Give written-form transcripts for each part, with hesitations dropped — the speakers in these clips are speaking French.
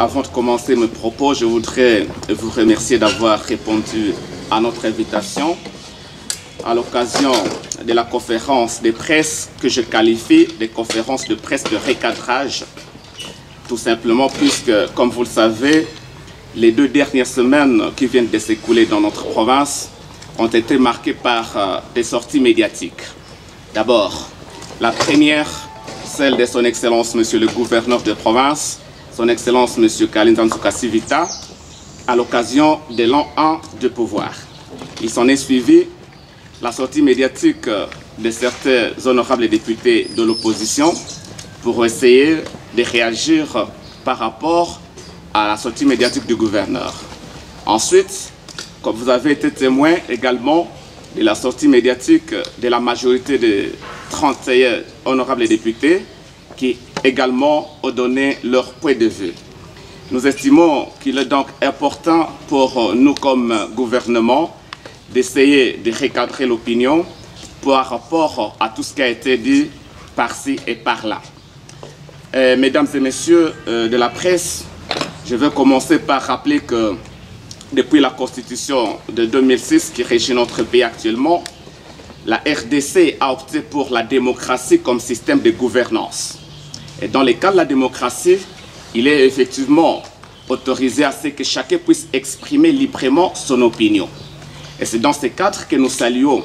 avant de commencer mes propos, je voudrais vous remercier d'avoir répondu à notre invitation à l'occasion de la conférence de presse que je qualifie de conférence de presse de recadrage, tout simplement puisque, comme vous le savez, les 2 dernières semaines qui viennent de s'écouler dans notre province ont été marquées par des sorties médiatiques. D'abord, la première, celle de son Excellence Monsieur le Gouverneur de province, son Excellence Monsieur Kalinda Nzouka Sivita, à l'occasion de l'an 1 de pouvoir. Il s'en est suivi la sortie médiatique de certains honorables députés de l'opposition pour essayer de réagir par rapport à la sortie médiatique du gouverneur. Ensuite, comme vous avez été témoin également de la sortie médiatique de la majorité de 31 honorables députés qui également ont donné leur point de vue. Nous estimons qu'il est donc important pour nous comme gouvernement d'essayer de recadrer l'opinion par rapport à tout ce qui a été dit par-ci et par-là. Mesdames et messieurs de la presse, je vais commencer par rappeler que depuis la Constitution de 2006 qui régit notre pays actuellement, la RDC a opté pour la démocratie comme système de gouvernance. Et dans le cas de la démocratie, il est effectivement autorisé à ce que chacun puisse exprimer librement son opinion. Et c'est dans ce cadre que nous saluons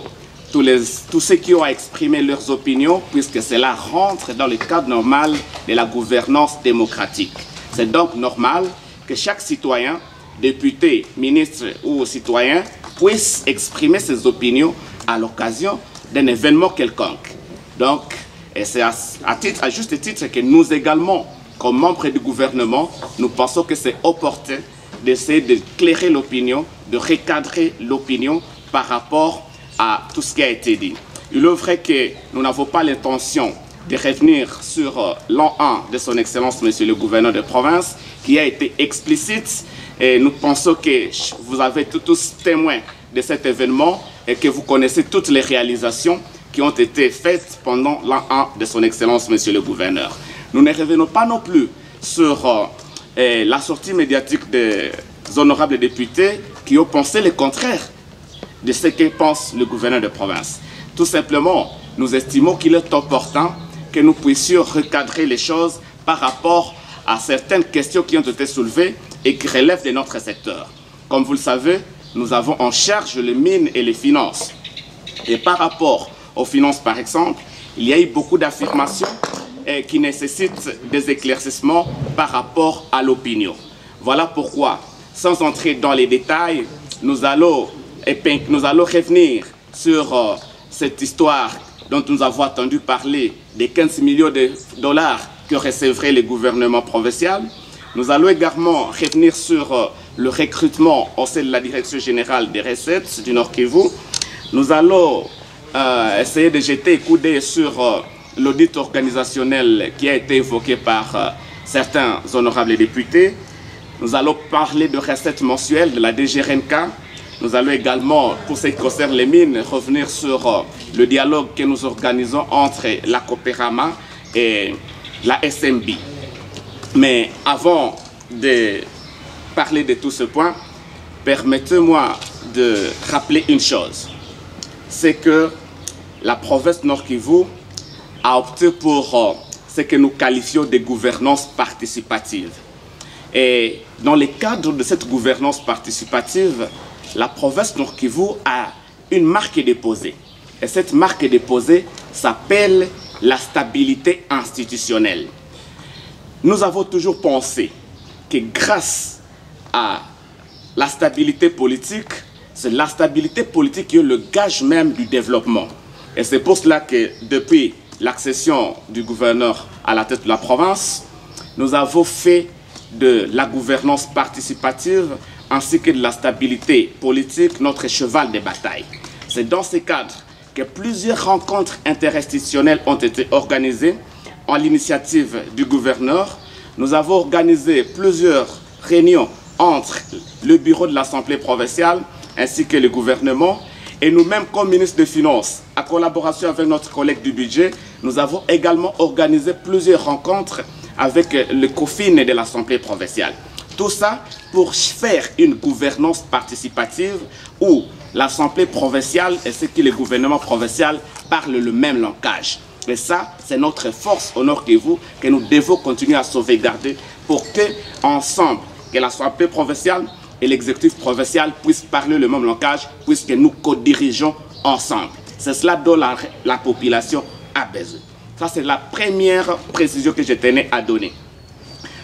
tous ceux qui ont exprimé leurs opinions, puisque cela rentre dans le cadre normal de la gouvernance démocratique. C'est donc normal que chaque citoyen, député, ministre ou citoyen puisse exprimer ses opinions à l'occasion d'un événement quelconque. Donc, c'est à juste titre que nous également, comme membres du gouvernement, nous pensons que c'est opportun d'essayer d'éclairer l'opinion, de recadrer l'opinion par rapport à tout ce qui a été dit. Il est vrai que nous n'avons pas l'intention de revenir sur l'an 1 de son Excellence, Monsieur le Gouverneur de province, qui a été explicite. Et nous pensons que vous avez tous témoins de cet événement et que vous connaissez toutes les réalisations qui ont été faites pendant l'an 1 de son Excellence, Monsieur le Gouverneur. Nous ne revenons pas non plus sur la sortie médiatique des honorables députés qui ont pensé le contraire de ce que pense le gouverneur de province. Tout simplement, nous estimons qu'il est important que nous puissions recadrer les choses par rapport à certaines questions qui ont été soulevées et qui relèvent de notre secteur. Comme vous le savez, nous avons en charge les mines et les finances. Et par rapport aux finances, par exemple, il y a eu beaucoup d'affirmations qui nécessitent des éclaircissements par rapport à l'opinion. Voilà pourquoi, sans entrer dans les détails, nous allons revenir sur cette histoire dont nous avons entendu parler des 15 millions de dollars que recevrait le gouvernement provincial. Nous allons également revenir sur le recrutement au sein de la Direction générale des recettes du Nord Kivu. Nous allons essayer de jeter un coup d'œil sur l'audit organisationnel qui a été évoqué par certains honorables députés. Nous allons parler de recettes mensuelles de la DGRNK. Nous allons également, pour ce qui concerne les mines, revenir sur le dialogue que nous organisons entre la Coopérama et la SMB. Mais avant de parler de tout ce point, permettez-moi de rappeler une chose. C'est que la province Nord Kivu a opté pour ce que nous qualifions de gouvernance participative. Et dans le cadre de cette gouvernance participative, la province Nord Kivu a une marque déposée. Et cette marque déposée s'appelle la stabilité institutionnelle. Nous avons toujours pensé que grâce à la stabilité politique, c'est la stabilité politique qui est le gage même du développement. Et c'est pour cela que depuis l'accession du gouverneur à la tête de la province, nous avons fait de la gouvernance participative ainsi que de la stabilité politique notre cheval de bataille. C'est dans ce cadre que plusieurs rencontres interinstitutionnelles ont été organisées en l'initiative du gouverneur. Nous avons organisé plusieurs réunions entre le bureau de l'Assemblée provinciale ainsi que le gouvernement. Et nous-mêmes, comme ministre des Finances, en collaboration avec notre collègue du budget, nous avons également organisé plusieurs rencontres avec le COFIN de l'Assemblée provinciale. Tout ça pour faire une gouvernance participative où l'Assemblée provinciale et ce qui est le gouvernement provincial parlent le même langage. Et ça, c'est notre force au nord Kivu que nous devons continuer à sauvegarder pour que, ensemble, que l'Assemblée provinciale et l'exécutif provincial puissent parler le même langage, puisque nous co-dirigeons ensemble. C'est cela dont la population a besoin. Ça, c'est la première précision que je tenais à donner.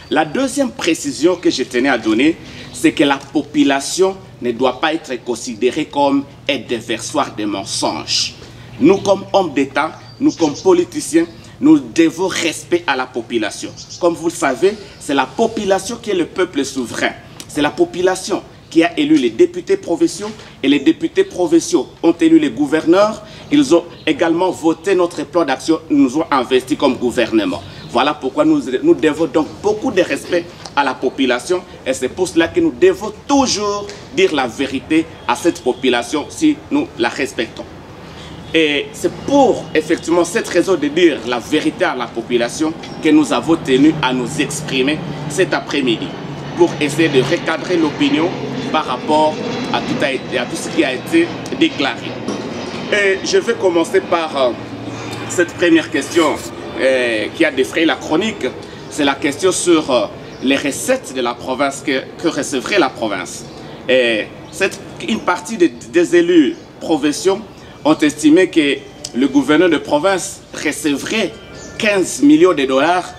La deuxième précision que je tenais à donner, c'est que la population ne doit pas être considérée comme un déversoir de mensonges. Nous, comme hommes d'État, nous, comme politiciens, nous devons respect à la population. Comme vous le savez, c'est la population qui est le peuple souverain. C'est la population qui a élu les députés provinciaux et les députés provinciaux ont élu les gouverneurs. Ils ont également voté notre plan d'action, nous ont investi comme gouvernement. Voilà pourquoi nous devons donc beaucoup de respect à la population et c'est pour cela que nous devons toujours dire la vérité à cette population si nous la respectons. Et c'est pour effectivement cette raison de dire la vérité à la population que nous avons tenu à nous exprimer cet après-midi pour essayer de recadrer l'opinion par rapport à tout ce qui a été déclaré. Et je vais commencer par cette première question qui a défrayé la chronique. C'est la question sur les recettes de la province que recevrait la province. Et une partie des élus provinciaux ont estimé que le gouverneur de province recevrait 15 millions de dollars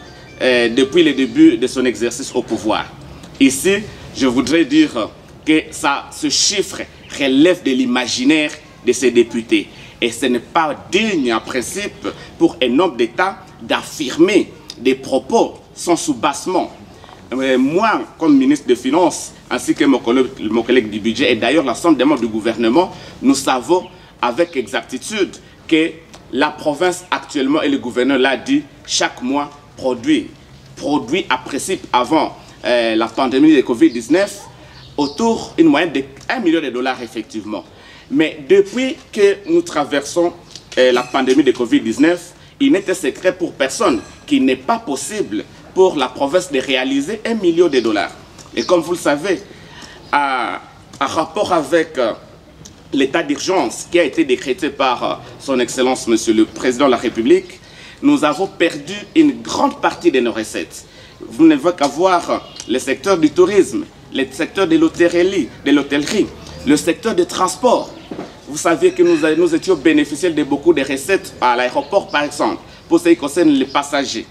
depuis le début de son exercice au pouvoir. Ici, je voudrais dire que ce chiffre relève de l'imaginaire de ces députés. Et ce n'est pas digne en principe pour un homme d'État d'affirmer des propos sans soubassement. Moi, comme ministre des Finances, ainsi que mon collègue du budget et d'ailleurs l'ensemble des membres du gouvernement, nous savons avec exactitude que la province actuellement, et le gouverneur l'a dit, chaque mois produit à principe avant la pandémie de Covid-19 autour d'une moyenne de 1 million de dollars effectivement. Mais depuis que nous traversons la pandémie de Covid-19, il n'était secret pour personne qu'il n'est pas possible pour la province de réaliser 1 million de dollars. Et comme vous le savez, en rapport avec l'état d'urgence qui a été décrété par son Excellence, Monsieur le Président de la République, nous avons perdu une grande partie de nos recettes. Vous n'avez qu'à voir le secteur du tourisme, le secteur de l'hôtellerie, le secteur du transport. Vous savez que nous étions bénéficiaires de beaucoup de recettes à l'aéroport, par exemple, pour ce qui concerne les passagers.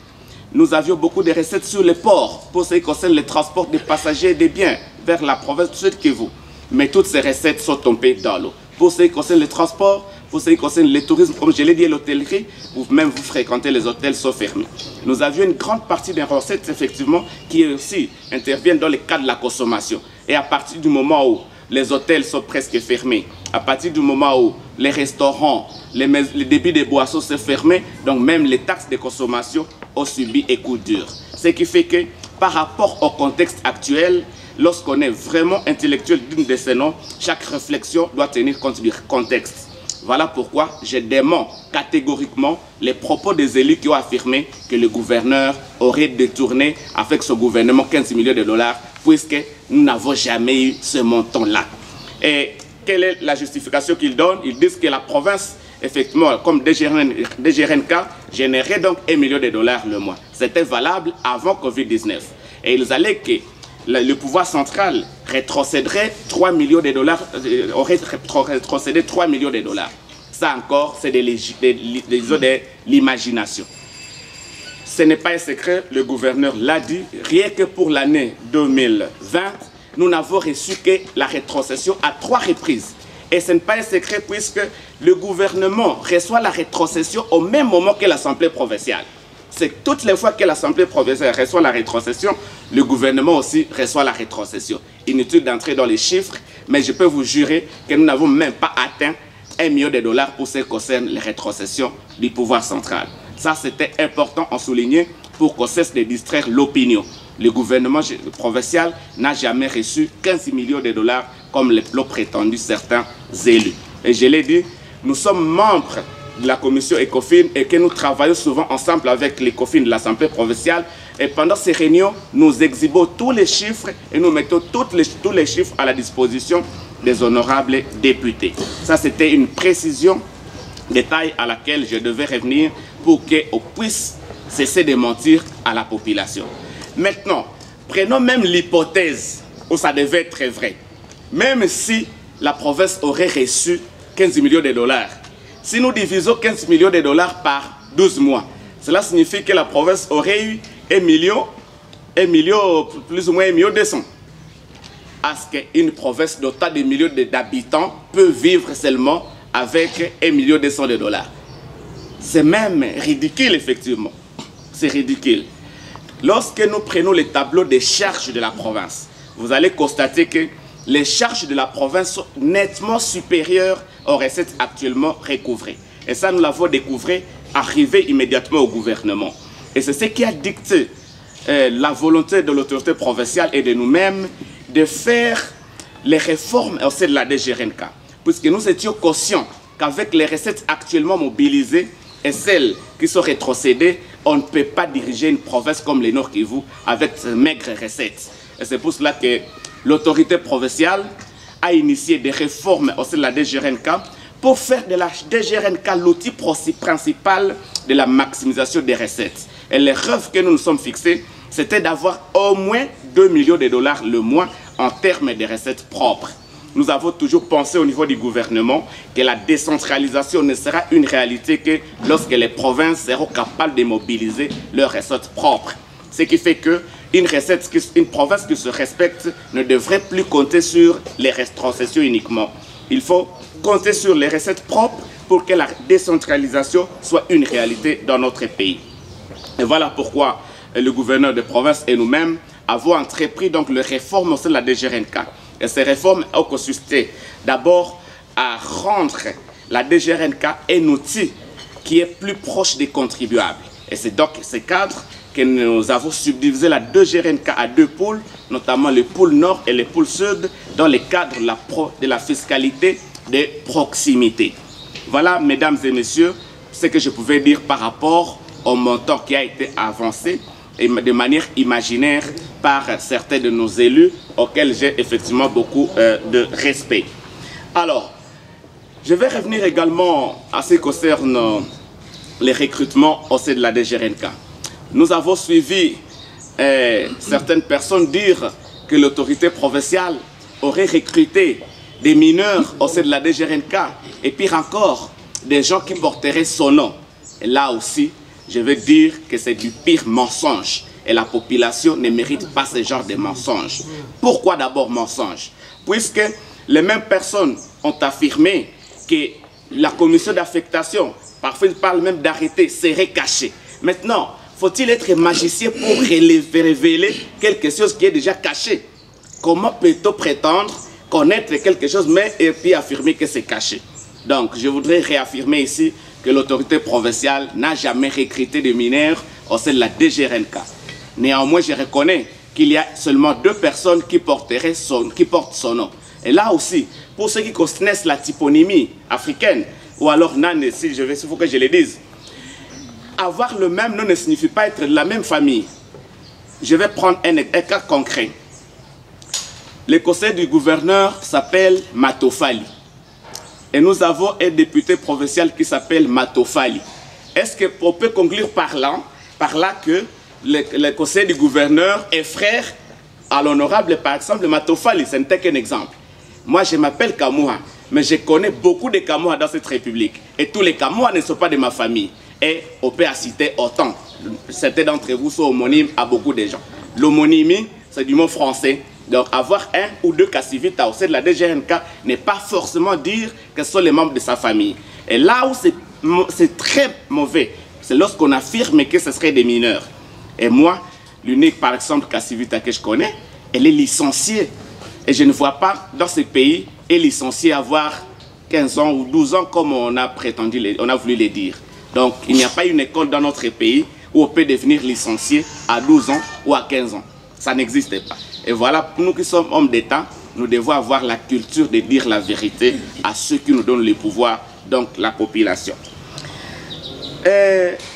Nous avions beaucoup de recettes sur les ports, pour ce qui concerne le transport des passagers et des biens vers la province de Sud-Kivu. Mais toutes ces recettes sont tombées dans l'eau. Pour ce qui concerne le transport, pour ce qui concerne le tourisme, comme je l'ai dit, l'hôtellerie, vous-même vous fréquentez les hôtels sont fermés. Nous avions une grande partie des recettes, effectivement, qui aussi interviennent dans le cadre de la consommation. Et à partir du moment où les hôtels sont presque fermés, à partir du moment où les restaurants, les débits de boissons sont fermés, donc même les taxes de consommation ont subi un coup dur. Ce qui fait que, par rapport au contexte actuel, lorsqu'on est vraiment intellectuel d'une de ces noms, chaque réflexion doit tenir compte du contexte. Voilà pourquoi je dément catégoriquement les propos des élus qui ont affirmé que le gouverneur aurait détourné avec son gouvernement 15 millions de dollars, puisque nous n'avons jamais eu ce montant-là. Et quelle est la justification qu'ils donnent? Ils disent que la province, effectivement, comme DGRNK, générait donc 1 million de dollars le mois. C'était valable avant Covid-19. Et ils allaient que le pouvoir central rétrocéderait 3 millions de dollars, aurait rétrocédé 3 millions de dollars. Ça encore, c'est de l'imagination. Ce n'est pas un secret, le gouverneur l'a dit, rien que pour l'année 2020, nous n'avons reçu que la rétrocession à 3 reprises. Et ce n'est pas un secret puisque le gouvernement reçoit la rétrocession au même moment que l'Assemblée provinciale. C'est toutes les fois que l'Assemblée provinciale reçoit la rétrocession, le gouvernement aussi reçoit la rétrocession. Inutile d'entrer dans les chiffres, mais je peux vous jurer que nous n'avons même pas atteint 1 million de dollars pour ce qui concerne les rétrocessions du pouvoir central. Ça, c'était important à souligner pour qu'on cesse de distraire l'opinion. Le gouvernement provincial n'a jamais reçu 15 millions de dollars comme l'ont prétendu certains élus. Et je l'ai dit, nous sommes membres de la commission ECOFIN et que nous travaillons souvent ensemble avec l'ECOFIN de l'Assemblée provinciale. Et pendant ces réunions, nous exhibons tous les chiffres et nous mettons tous les chiffres à la disposition des honorables députés. Ça, c'était une précision, détail à laquelle je devais revenir pour qu'on puisse cesser de mentir à la population. Maintenant, prenons même l'hypothèse où ça devait être vrai. Même si la province aurait reçu 15 millions de dollars, si nous divisons 15 millions de dollars par 12 mois, cela signifie que la province aurait eu 1 million, plus ou moins 1 million 200. Est-ce qu'une province d'autant de millions d'habitants peut vivre seulement avec 1 million 200 de dollars? C'est même ridicule, effectivement. C'est ridicule. Lorsque nous prenons les tableaux des charges de la province, vous allez constater que les charges de la province sont nettement supérieures aux recettes actuellement recouvrées. Et ça, nous l'avons découvert arrivé immédiatement au gouvernement. Et c'est ce qui a dicté la volonté de l'autorité provinciale et de nous-mêmes de faire les réformes au sein de la DGRNK. Puisque nous étions conscients qu'avec les recettes actuellement mobilisées et celles qui sont rétrocédées, on ne peut pas diriger une province comme le Nord Kivu avec ces maigres recettes. Et c'est pour cela que l'autorité provinciale a initié des réformes au sein de la DGRNK pour faire de la DGRNK l'outil principal de la maximisation des recettes. Et les rêves que nous nous sommes fixés, c'était d'avoir au moins 2 millions de dollars le mois en termes de recettes propres. Nous avons toujours pensé au niveau du gouvernement que la décentralisation ne sera une réalité que lorsque les provinces seront capables de mobiliser leurs recettes propres. Ce qui fait qu'une province qui se respecte ne devrait plus compter sur les rétrocessions uniquement. Il faut compter sur les recettes propres pour que la décentralisation soit une réalité dans notre pays. Et voilà pourquoi le gouverneur de province et nous-mêmes avons entrepris donc les réformes au sein de la DGRNK. Et ces réformes ont consisté d'abord à rendre la DGRNK un outil qui est plus proche des contribuables. Et c'est donc ce cadre que nous avons subdivisé la DGRNK à 2 pôles, notamment le pôle nord et le pôle sud, dans le cadre de la fiscalité de proximité. Voilà, mesdames et messieurs, ce que je pouvais dire par rapport au montant qui a été avancé et de manière imaginaire par certains de nos élus auxquels j'ai effectivement beaucoup de respect. Alors, je vais revenir également à ce qui concerne les recrutements au sein de la DGRNK. Nous avons suivi certaines personnes dire que l'autorité provinciale aurait recruté des mineurs au sein de la DGRNK et pire encore, des gens qui porteraient son nom. Et là aussi, je veux dire que c'est du pire mensonge. Et la population ne mérite pas ce genre de mensonges. Pourquoi d'abord mensonge? Puisque les mêmes personnes ont affirmé que la commission d'affectation, parfois ils parlent même d'arrêter, serait cachée. Maintenant, faut-il être magicien pour révéler quelque chose qui est déjà caché? Comment peut-on prétendre connaître quelque chose et puis affirmer que c'est caché? Donc, je voudrais réaffirmer ici que l'autorité provinciale n'a jamais recruté de mineurs au sein de la DGRNK. Néanmoins, je reconnais qu'il y a seulement 2 personnes qui portent son nom. Et là aussi, pour ceux qui connaissent la typonymie africaine, ou alors Nan, il faut que je le dise, avoir le même nom ne signifie pas être de la même famille. Je vais prendre un cas concret. Le conseil du gouverneur s'appelle Matofali. Et nous avons un député provincial qui s'appelle Matofali. Est-ce qu'on peut conclure par là que le conseil du gouverneur est frère à l'honorable, par exemple, Matofali? Ce n'était qu'un exemple. Moi, je m'appelle Kamouha, mais je connais beaucoup de Kamouha dans cette république. Et tous les Kamouha ne sont pas de ma famille. Et on peut citer autant. Certains d'entre vous sont homonymes à beaucoup de gens. L'homonymie, c'est du mot français. Donc, avoir 1 ou 2 Kassivita au sein de la DGRNK n'est pas forcément dire que ce sont les membres de sa famille. Et là où c'est très mauvais, c'est lorsqu'on affirme que ce serait des mineurs. Et moi, l'unique, par exemple, Kassivita que je connais, elle est licenciée. Et je ne vois pas dans ce pays, est licenciée avoir 15 ans ou 12 ans comme on a prétendu, on a voulu le dire. Donc, il n'y a pas une école dans notre pays où on peut devenir licencié à 12 ans ou à 15 ans. Ça n'existe pas. Et voilà, pour nous qui sommes hommes d'État, nous devons avoir la culture de dire la vérité à ceux qui nous donnent le pouvoir, donc la population.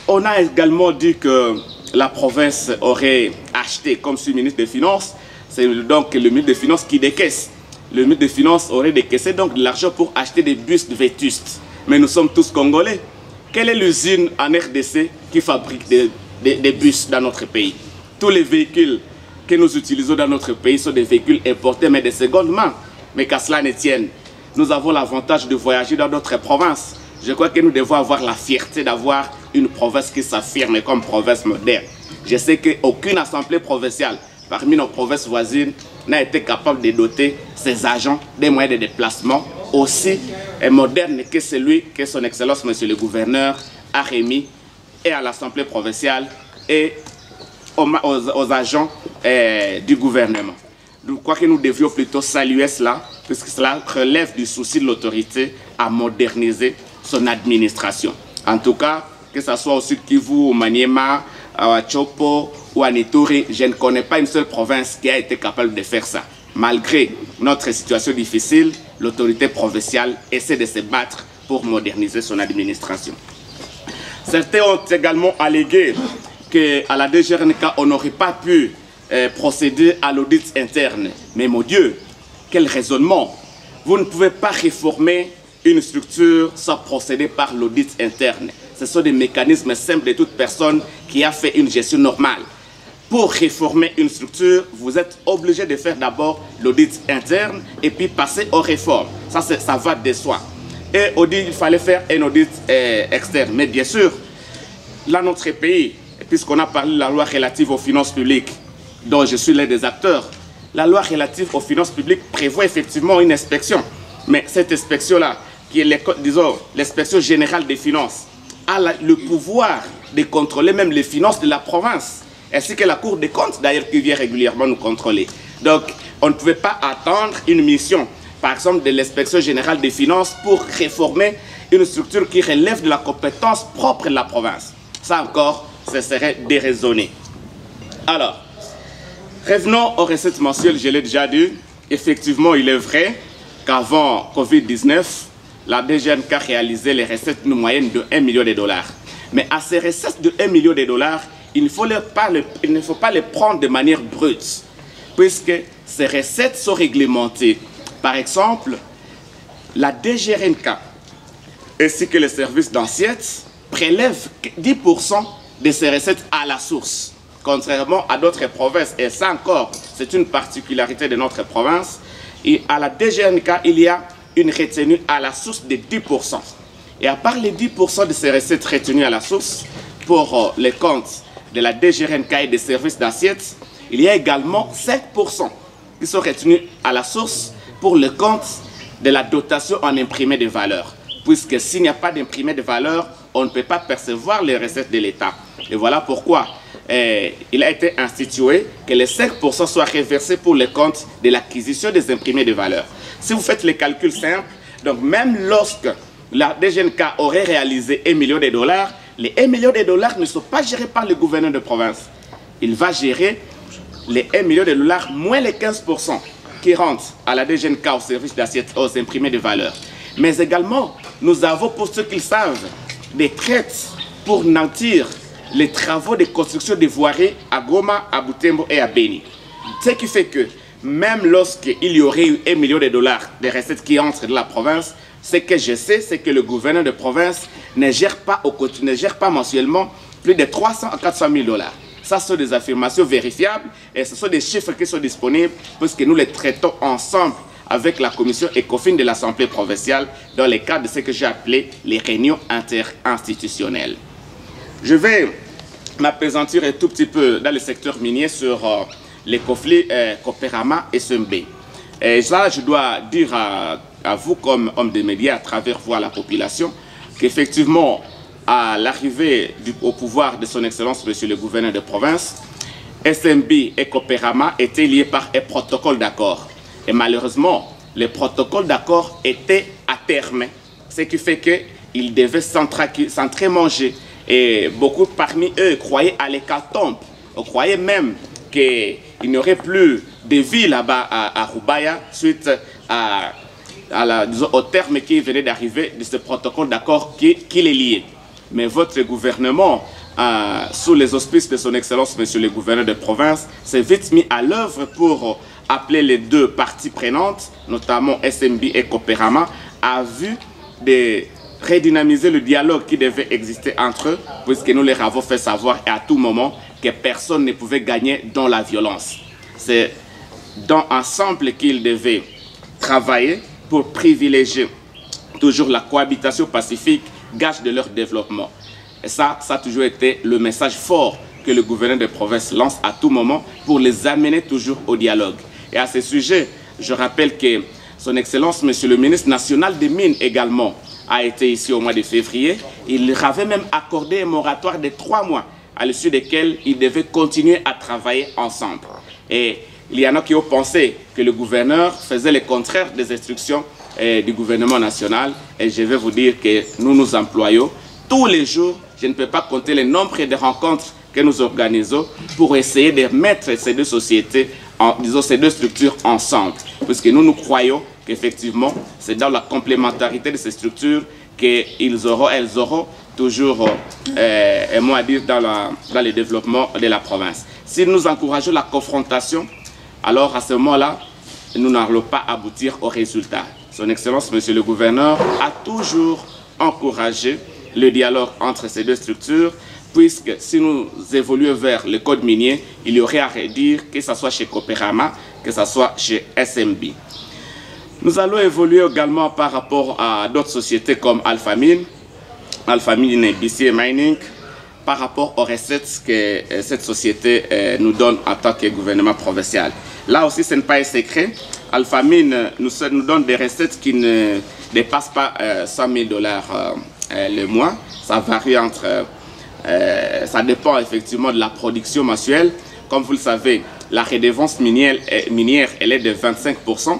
On a également dit que la province aurait acheté, comme sur le ministre des Finances, c'est donc le ministre des Finances qui décaisse. Le ministre des Finances aurait décaissé donc de l'argent pour acheter des bus vétustes. Mais nous sommes tous Congolais. Quelle est l'usine en RDC qui fabrique des bus dans notre pays? Tous les véhicules que nous utilisons dans notre pays sont des véhicules importés, mais de seconde main. Mais qu'à cela ne tienne, nous avons l'avantage de voyager dans d'autres provinces. Je crois que nous devons avoir la fierté d'avoir une province qui s'affirme comme province moderne. Je sais qu'aucune assemblée provinciale parmi nos provinces voisines n'a été capable de doter ses agents des moyens de déplacement aussi modernes que celui que son Excellence, Monsieur le Gouverneur, a remis et à l'Assemblée provinciale et aux agents du gouvernement. Je crois que nous devions plutôt saluer cela, puisque cela relève du souci de l'autorité à moderniser son administration. En tout cas, que ce soit au Sud Kivu, au Maniema, à Chopo ou à Ituri, je ne connais pas une seule province qui a été capable de faire ça. Malgré notre situation difficile, l'autorité provinciale essaie de se battre pour moderniser son administration. Certains ont également allégué qu'à la DGRNK, on n'aurait pas pu procéder à l'audit interne. Mais mon Dieu, quel raisonnement! Vous ne pouvez pas réformer une structure sans procéder par l'audit interne. Ce sont des mécanismes simples de toute personne qui a fait une gestion normale. Pour réformer une structure, vous êtes obligé de faire d'abord l'audit interne et puis passer aux réformes. Ça va de soi. Et on dit qu'il fallait faire un audit externe. Mais bien sûr, là, notre pays, puisqu'on a parlé de la loi relative aux finances publiques, dont je suis l'un des acteurs, la loi relative aux finances publiques prévoit effectivement une inspection. Mais cette inspection-là, qui est l'inspection générale des finances, a le pouvoir de contrôler même les finances de la province, ainsi que la Cour des comptes d'ailleurs qui vient régulièrement nous contrôler. Donc on ne pouvait pas attendre une mission, par exemple de l'inspection générale des finances pour réformer une structure qui relève de la compétence propre de la province. Ça encore, ce serait déraisonné. Alors, revenons aux recettes mensuelles, je l'ai déjà dit. Effectivement, il est vrai qu'avant Covid-19, la DGNK réalisait les recettes d'une moyenne de 1 million de dollars. Mais à ces recettes de 1 million de dollars, il ne faut pas les prendre de manière brute, puisque ces recettes sont réglementées. Par exemple, la DGRNK ainsi que les services d'assiette prélèvent 10% de ces recettes à la source, contrairement à d'autres provinces. Et ça encore, c'est une particularité de notre province. Et à la DGNK, il y a une retenue à la source de 10%. Et à part les 10% de ces recettes retenues à la source, pour les comptes de la DGRNK et des services d'assiette, il y a également 5% qui sont retenus à la source pour le compte de la dotation en imprimé de valeur. Puisque s'il n'y a pas d'imprimé de valeur, on ne peut pas percevoir les recettes de l'État. Et voilà pourquoi il a été institué que les 5% soient reversés pour le compte de l'acquisition des imprimés de valeur. Si vous faites les calculs simples, donc même lorsque la DGNK aurait réalisé 1 million de dollars, les 1 million de dollars ne sont pas gérés par le gouverneur de province. Il va gérer les 1 million de dollars moins les 15% qui rentrent à la DGNK au service d'assiette aux imprimés de valeur. Mais également, nous avons, pour ceux qui le savent, des traites pour nantir les travaux de construction des voiries à Goma, à Butembo et à Beni. Ce qui fait que même lorsqu'il y aurait eu 1 million de dollars de recettes qui entrent de la province, ce que je sais, c'est que le gouverneur de province ne gère pas mensuellement plus de 300 à 400 000 dollars. Ça, ce sont des affirmations vérifiables et ce sont des chiffres qui sont disponibles puisque nous les traitons ensemble avec la commission ECOFIN de l'Assemblée provinciale dans le cadre de ce que j'ai appelé les réunions interinstitutionnelles. Je vais m'appesantir un tout petit peu dans le secteur minier sur les conflits Copérama et Sembe. Et ça, je dois dire à vous comme homme des médias à travers vous à la population qu'effectivement, à l'arrivée au pouvoir de son Excellence, Monsieur le Gouverneur de province, SMB et Copérama étaient liés par un protocole d'accord. Et malheureusement, les protocoles d'accord étaient à terme, ce qui fait qu'ils devaient s'entremanger. Et beaucoup parmi eux croyaient à l'hécatombe. On croyait même qu'il n'y aurait plus de vie là-bas à Rubaya suite au terme qui venait d'arriver de ce protocole d'accord qui les liait. mais votre gouvernement, sous les auspices de son Excellence, Monsieur le gouverneur de province, s'est vite mis à l'œuvre pour appeler les deux parties prenantes, notamment SMB et Copérama, a vu de redynamiser le dialogue qui devait exister entre eux, puisque nous leur avons fait savoir à tout moment que personne ne pouvait gagner dans la violence. C'est dans ensemble qu'ils devaient travailler pour privilégier toujours la cohabitation pacifique, gage de leur développement. Et ça a toujours été le message fort que le gouverneur de province lance à tout moment pour les amener toujours au dialogue. Et à ce sujet, je rappelle que son Excellence, Monsieur le ministre national des Mines également, a été ici au mois de février. Il avait même accordé un moratoire de 3 mois, à l'issue desquels ils devaient continuer à travailler ensemble. Et il y en a qui ont pensé que le gouverneur faisait le contraire des instructions du gouvernement national. Et je vais vous dire que nous nous employons tous les jours. Je ne peux pas compter le nombre de rencontres que nous organisons pour essayer de mettre ces deux sociétés, disons ces deux structures ensemble. Puisque nous croyons qu'effectivement, c'est dans la complémentarité de ces structures qu'elles auront toujours un mot à dire dans le développement de la province. Si nous encourageons la confrontation, alors à ce moment-là, nous n'allons pas aboutir au résultat. Son Excellence, Monsieur le gouverneur, a toujours encouragé le dialogue entre ces deux structures, puisque si nous évoluons vers le code minier, il y aurait à redire que ce soit chez Copérama, que ce soit chez SMB. Nous allons évoluer également par rapport à d'autres sociétés comme Alpha Mine et BC Mining, par rapport aux recettes que cette société nous donne en tant que gouvernement provincial. Là aussi, ce n'est pas un secret. Alpha Mine nous donne des recettes qui ne dépassent pas 100 000 $ le mois. Ça varie entre... ça dépend effectivement de la production mensuelle. Comme vous le savez, la redevance minière elle est de 25%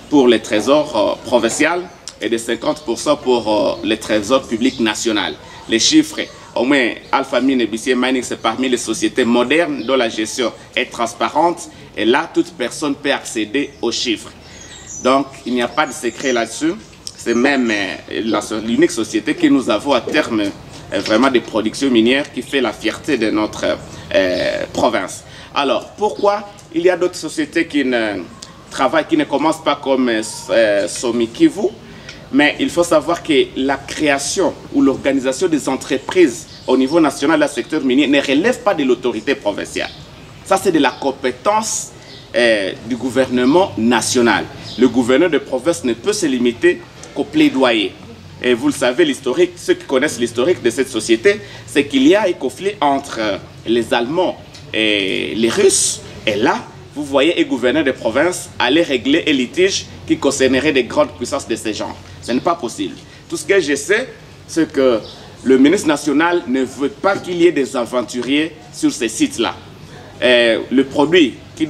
pour les trésors provinciaux et de 50% pour les trésors publics nationaux. Les chiffres, au moins Alpha Mine et BC Mining, c'est parmi les sociétés modernes dont la gestion est transparente et là, toute personne peut accéder aux chiffres. Donc, il n'y a pas de secret là-dessus. C'est même l'unique société que nous avons à terme vraiment de production minière qui fait la fierté de notre province. Alors, pourquoi il y a d'autres sociétés qui ne travaillent, qui ne commencent pas comme Somikivu? Mais il faut savoir que la création ou l'organisation des entreprises au niveau national dans le secteur minier ne relève pas de l'autorité provinciale. Ça, c'est de la compétence du gouvernement national. Le gouverneur de province ne peut se limiter qu'au plaidoyer. Et vous le savez, l'historique, ceux qui connaissent l'historique de cette société, c'est qu'il y a un conflit entre les Allemands et les Russes. Et là, vous voyez un gouverneur de province aller régler un litige qui concernerait des grandes puissances de ces genres. Ce n'est pas possible. Tout ce que je sais, c'est que le ministre national ne veut pas qu'il y ait des aventuriers sur ces sites-là. Le produit qui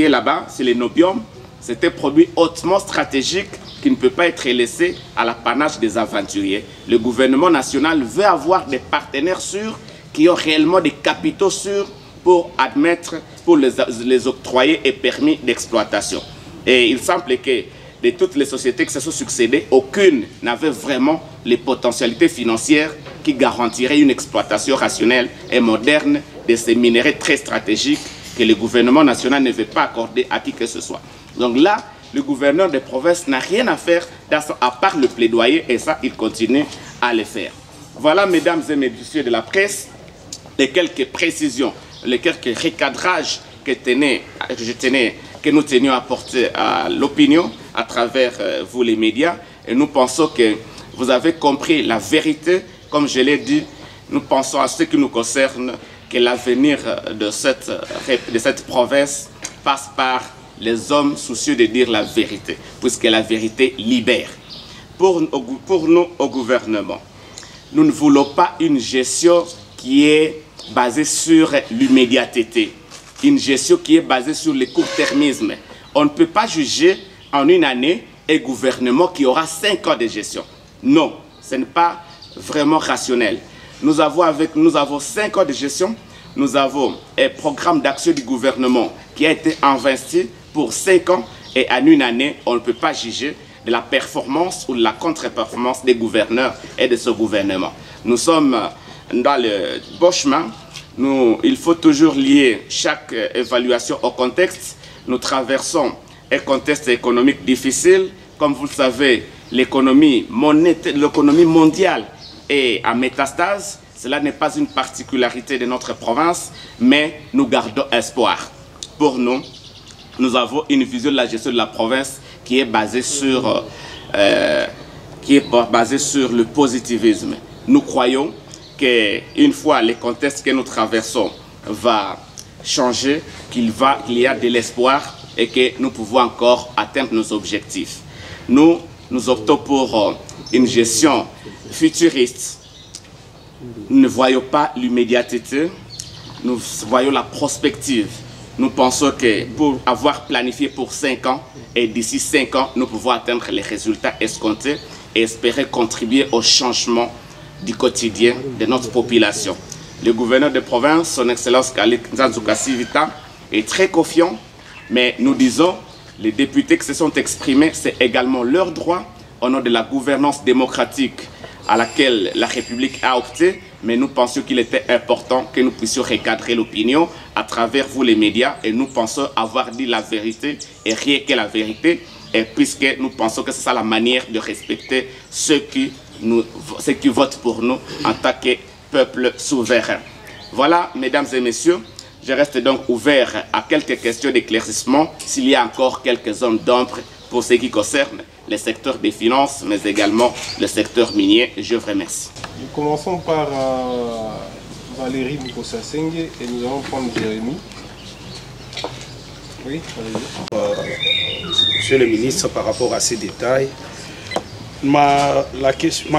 est là-bas, c'est le nobium. C'est un produit hautement stratégique qui ne peut pas être laissé à l'apanage des aventuriers. Le gouvernement national veut avoir des partenaires sûrs qui ont réellement des capitaux sûrs pour admettre, pour les octroyer et permis d'exploitation. Et il semble que de toutes les sociétés qui se sont succédées, aucune n'avait vraiment les potentialités financières qui garantiraient une exploitation rationnelle et moderne de ces minéraux très stratégiques que le gouvernement national ne veut pas accorder à qui que ce soit. Donc là, le gouverneur des provinces n'a rien à faire à part le plaidoyer et ça, il continue à le faire. Voilà, mesdames et messieurs de la presse, les quelques précisions, les quelques recadrages que nous tenions à apporter à l'opinion à travers vous les médias. Et nous pensons que vous avez compris la vérité. Comme je l'ai dit, nous pensons à ce qui nous concerne que l'avenir de cette province passe par les hommes soucieux de dire la vérité, puisque la vérité libère. Pour nous au gouvernement, nous ne voulons pas une gestion qui est basée sur l'immédiateté, une gestion qui est basée sur le court-termisme. On ne peut pas juger en une année un gouvernement qui aura 5 ans de gestion. Non, ce n'est pas vraiment rationnel. Nous avons 5 ans de gestion, nous avons un programme d'action du gouvernement qui a été investi pour 5 ans et en une année, on ne peut pas juger de la performance ou de la contre-performance des gouverneurs et de ce gouvernement. Nous sommes dans le bon chemin. Il faut toujours lier chaque évaluation au contexte. Nous traversons un contexte économique difficile. Comme vous le savez, l'économie mondiale est en métastase. Cela n'est pas une particularité de notre province, mais nous gardons espoir. Pour nous, nous avons une vision de la gestion de la province qui est basée sur, le positivisme. Nous croyons qu'une fois le contexte que nous traversons va changer, qu'il y a de l'espoir et que nous pouvons encore atteindre nos objectifs. Nous optons pour une gestion futuriste. Nous ne voyons pas l'immédiateté, nous voyons la prospective. Nous pensons que pour avoir planifié pour 5 ans, et d'ici 5 ans, nous pouvons atteindre les résultats escomptés et espérer contribuer au changement du quotidien de notre population. Le gouverneur de province, son Excellence Kalik Nzanzuka Sivita, est très confiant, mais nous disons, les députés qui se sont exprimés, c'est également leur droit au nom de la gouvernance démocratique à laquelle la République a opté, mais nous pensions qu'il était important que nous puissions recadrer l'opinion à travers vous les médias, et nous pensons avoir dit la vérité et rien que la vérité, et puisque nous pensons que c'est ça la manière de respecter ceux qui votent pour nous en tant que peuple souverain. Voilà, mesdames et messieurs, je reste donc ouvert à quelques questions d'éclaircissement s'il y a encore quelques zones d'ombre pour ce qui concerne le secteur des finances, mais également le secteur minier. Je vous remercie. Nous commençons par Valérie Bukosasenge et nous allons prendre Jérémy. Oui, Monsieur le ministre, par rapport à ces détails, ma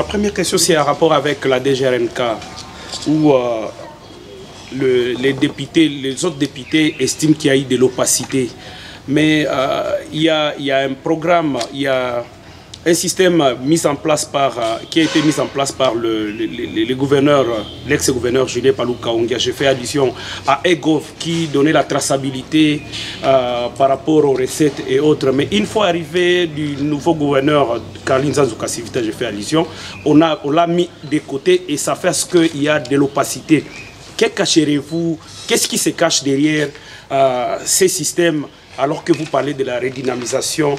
première question, c'est en rapport avec la DGRNK, où les autres députés estiment qu'il y a eu de l'opacité. Mais il y a un programme, il y a un système qui a été mis en place par l'ex-gouverneur Julien Paluku Kahongia. Je fais allusion à EGOV qui donnait la traçabilité par rapport aux recettes et autres. Mais une fois arrivé du nouveau gouverneur Kalik Nzanzuka Sivita, je fais allusion, on l'a mis de côté et ça fait ce qu'il y a de l'opacité. Que cacherez-vous? Qu'est-ce qui se cache derrière ces systèmes alors que vous parlez de la redynamisation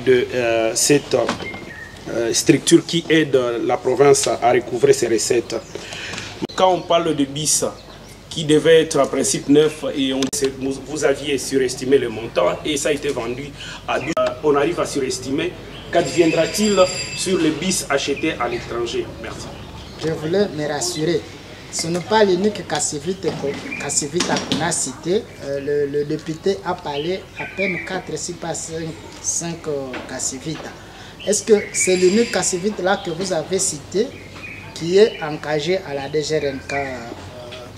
de cette structure qui aide la province à recouvrer ses recettes? Quand on parle de BIS, qui devait être en principe neuf, et vous aviez surestimé le montant et ça a été vendu à 12, on arrive à surestimer. Qu'adviendra-t-il sur les BIS achetés à l'étranger? Merci. Je voulais me rassurer. Ce n'est pas l'unique Kasivita qu'on a cité. Le député a parlé à peine 4, 6 pas 5 Kasivita. Est-ce que c'est l'unique Kasivita là que vous avez cité qui est engagé à la DGRNK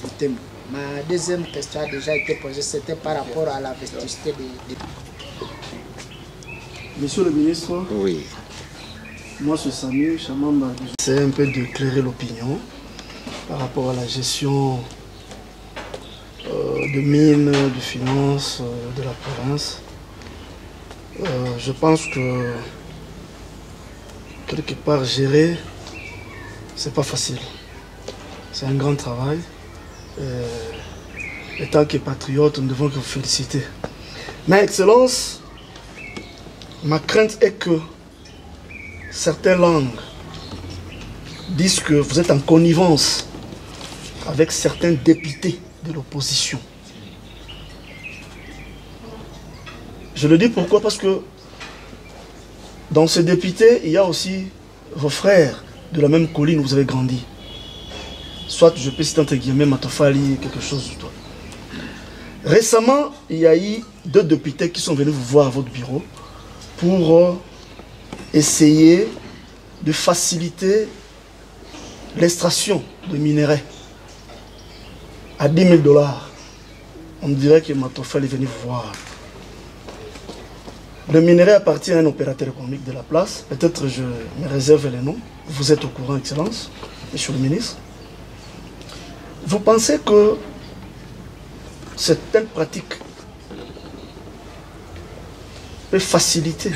Butembo? Ma deuxième question a déjà été posée, c'était par rapport à la vesticité des... Monsieur le ministre, oui. Moi c'est Samy Chamamba. C'est un peu d'éclairer l'opinion par rapport à la gestion de mines, de finances de la province. Je pense que quelque part gérer, c'est pas facile. C'est un grand travail. Et tant que patriote, nous devons que vous féliciter. Mais Excellence, ma crainte est que certaines langues disent que vous êtes en connivence avec certains députés de l'opposition. Je le dis pourquoi? Parce que dans ces députés, il y a aussi vos frères de la même colline où vous avez grandi. Soit, je peux citer entre guillemets Matofali, quelque chose de toi. Récemment, il y a eu 2 députés qui sont venus vous voir à votre bureau pour essayer de faciliter l'extraction de minerais à 10 000 $. On dirait que Matofali est venu vous voir. Le minerai appartient à un opérateur économique de la place. Peut-être je me réserve les noms. Vous êtes au courant, Excellence, Monsieur le ministre. Vous pensez que cette telle pratique peut faciliter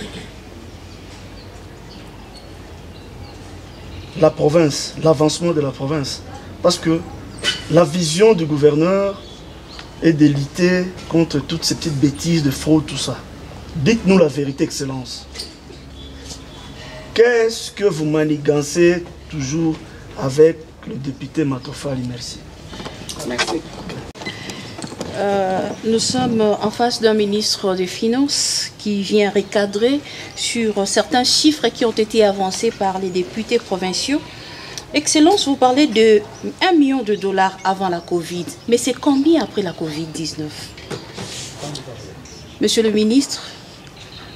la province, l'avancement de la province. Parce que la vision du gouverneur est de lutter contre toutes ces petites bêtises de fraude, tout ça. Dites-nous la vérité, Excellence. Qu'est-ce que vous manigancez toujours avec le député Matofali? Merci. Merci. Nous sommes en face d'un ministre des Finances qui vient recadrer sur certains chiffres qui ont été avancés par les députés provinciaux. Excellence, vous parlez de 1 million de dollars avant la Covid, mais c'est combien après la Covid-19? Monsieur le ministre,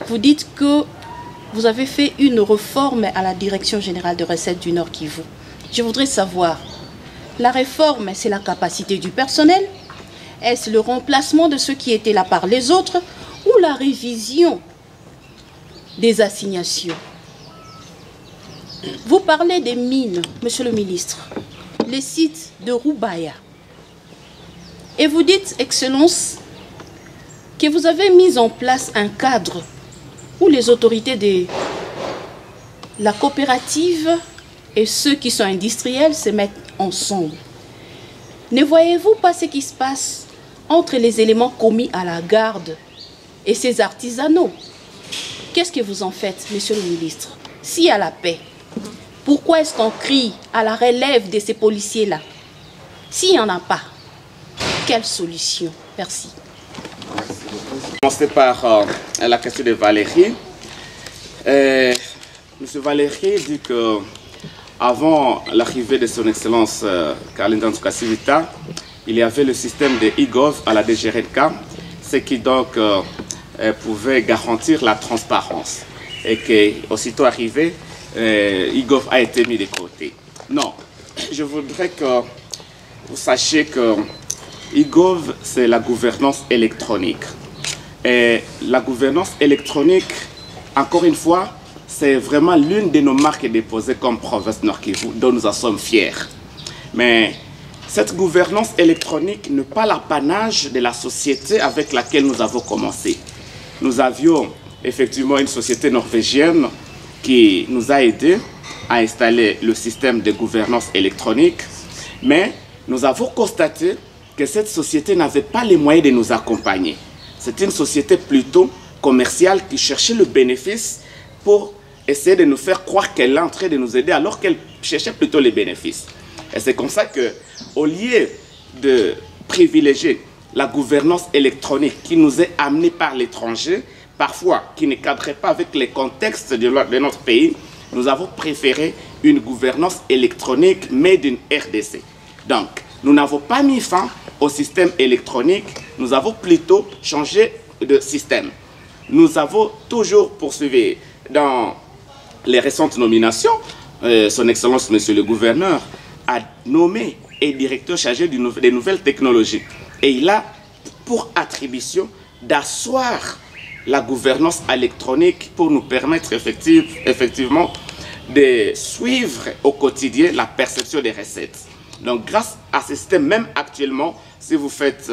vous dites que vous avez fait une réforme à la Direction générale de recettes du Nord Kivu. Je voudrais savoir, la réforme, c'est la capacité du personnel? Est-ce le remplacement de ceux qui étaient là par les autres ou la révision des assignations? Vous parlez des mines, monsieur le ministre, les sites de Roubaya. Et vous dites, Excellence, que vous avez mis en place un cadre où les autorités de la coopérative et ceux qui sont industriels se mettent ensemble. Ne voyez-vous pas ce qui se passe entre les éléments commis à la garde et ces artisanaux? Qu'est-ce que vous en faites, monsieur le ministre? S'il y a la paix, pourquoi est-ce qu'on crie à la relève de ces policiers-là? S'il n'y en a pas, quelle solution? Merci. Je vais commencer par la question de Valérie. Monsieur Valérie dit que avant l'arrivée de son Excellence Kalinda Nzouka Sivita, il y avait le système de e-gov à la DGRNK, ce qui donc pouvait garantir la transparence. Et qu'aussitôt arrivé, e-gov a été mis de côté. Non, je voudrais que vous sachiez que e-gov, c'est la gouvernance électronique. Et la gouvernance électronique, encore une fois, c'est vraiment l'une de nos marques déposées comme province Nord Kivu, dont nous en sommes fiers. Mais cette gouvernance électronique n'est pas l'apanage de la société avec laquelle nous avons commencé. Nous avions effectivement une société norvégienne qui nous a aidés à installer le système de gouvernance électronique, mais nous avons constaté que cette société n'avait pas les moyens de nous accompagner. C'est une société plutôt commerciale qui cherchait le bénéfice pour essayer de nous faire croire qu'elle est en train de nous aider alors qu'elle cherchait plutôt les bénéfices. Et c'est comme ça qu'au lieu de privilégier la gouvernance électronique qui nous est amenée par l'étranger, parfois qui ne cadrait pas avec les contextes de notre pays, nous avons préféré une gouvernance électronique made in RDC. Donc, nous n'avons pas mis fin au système électronique, nous avons plutôt changé de système. Nous avons toujours poursuivi dans les récentes nominations, son Excellence Monsieur le Gouverneur a nommé et directeur chargé des nouvelles technologies. Et il a pour attribution d'asseoir la gouvernance électronique pour nous permettre effectivement de suivre au quotidien la perception des recettes. Donc grâce à ce système, même actuellement, si vous faites,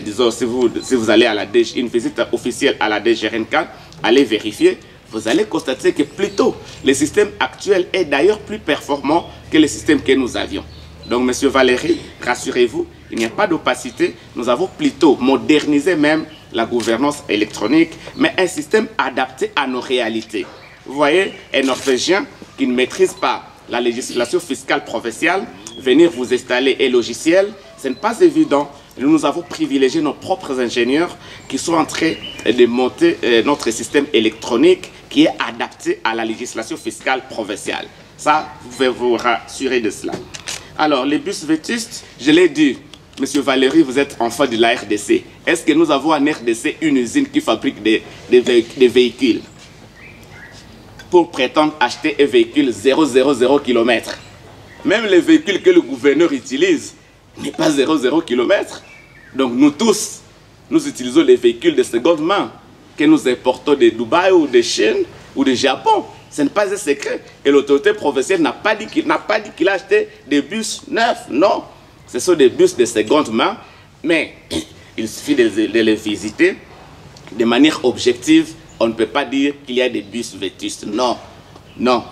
disons, si vous allez à une visite officielle à la DGRNK, allez vérifier, vous allez constater que plutôt le système actuel est d'ailleurs plus performant que le système que nous avions. Donc, Monsieur Valérie, rassurez-vous, il n'y a pas d'opacité. Nous avons plutôt modernisé même la gouvernance électronique, mais un système adapté à nos réalités. Vous voyez, un Norvégien qui ne maîtrise pas la législation fiscale provinciale, venir vous installer un logiciel, ce n'est pas évident. Nous avons privilégié nos propres ingénieurs qui sont en train de monter notre système électronique qui est adapté à la législation fiscale provinciale. Ça, vous pouvez vous rassurer de cela. Alors, les bus vétustes, je l'ai dit, Monsieur Valérie, vous êtes enfant de la RDC. Est-ce que nous avons en RDC une usine qui fabrique des véhicules pour prétendre acheter un véhicule 000 km? Même les véhicules que le gouverneur utilise n'est pas 0 km. Donc nous tous, nous utilisons les véhicules de seconde main que nous importons de Dubaï ou de Chine ou de Japon. Ce n'est pas un secret. Et l'autorité provinciale n'a pas dit qu'il a acheté des bus neufs. Non, ce sont des bus de seconde main. Mais il suffit de les visiter de manière objective. On ne peut pas dire qu'il y a des bus vétustes. Non, non.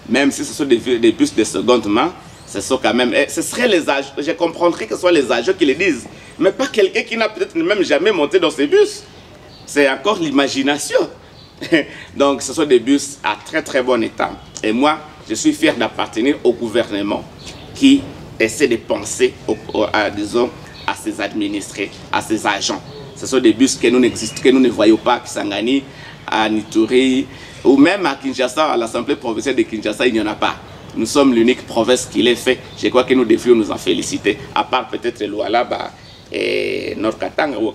même si ce sont des bus de seconde main, ce sont quand même, ce serait les âges, je comprendrais que ce soit les âgés qui le disent, mais pas quelqu'un qui n'a peut-être même jamais monté dans ces bus. C'est encore l'imagination. Donc ce sont des bus à très très bon état. Et moi, je suis fier d'appartenir au gouvernement qui essaie de penser, disons, à ses administrés, à ses agents. Ce sont des bus que nous ne voyons pas à Kisangani, à Nituri, ou même à Kinshasa, à l'Assemblée provinciale de Kinshasa, il n'y en a pas. Nous sommes l'unique province qui l'ait fait. Je crois que nous devrions nous en féliciter, à part peut-être Lualaba et Nord-Katanga ou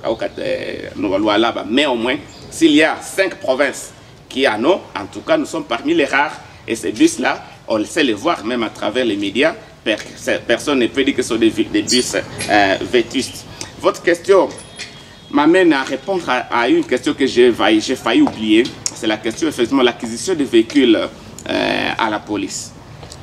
Lualaba. Mais au moins, s'il y a 5 provinces qui en ont, en tout cas, nous sommes parmi les rares. Et ces bus-là, on sait les voir même à travers les médias. Personne ne peut dire que ce sont des bus vétustes. Votre question m'amène à répondre à une question que j'ai failli oublier. C'est la question, effectivement, de l'acquisition de véhicules à la police.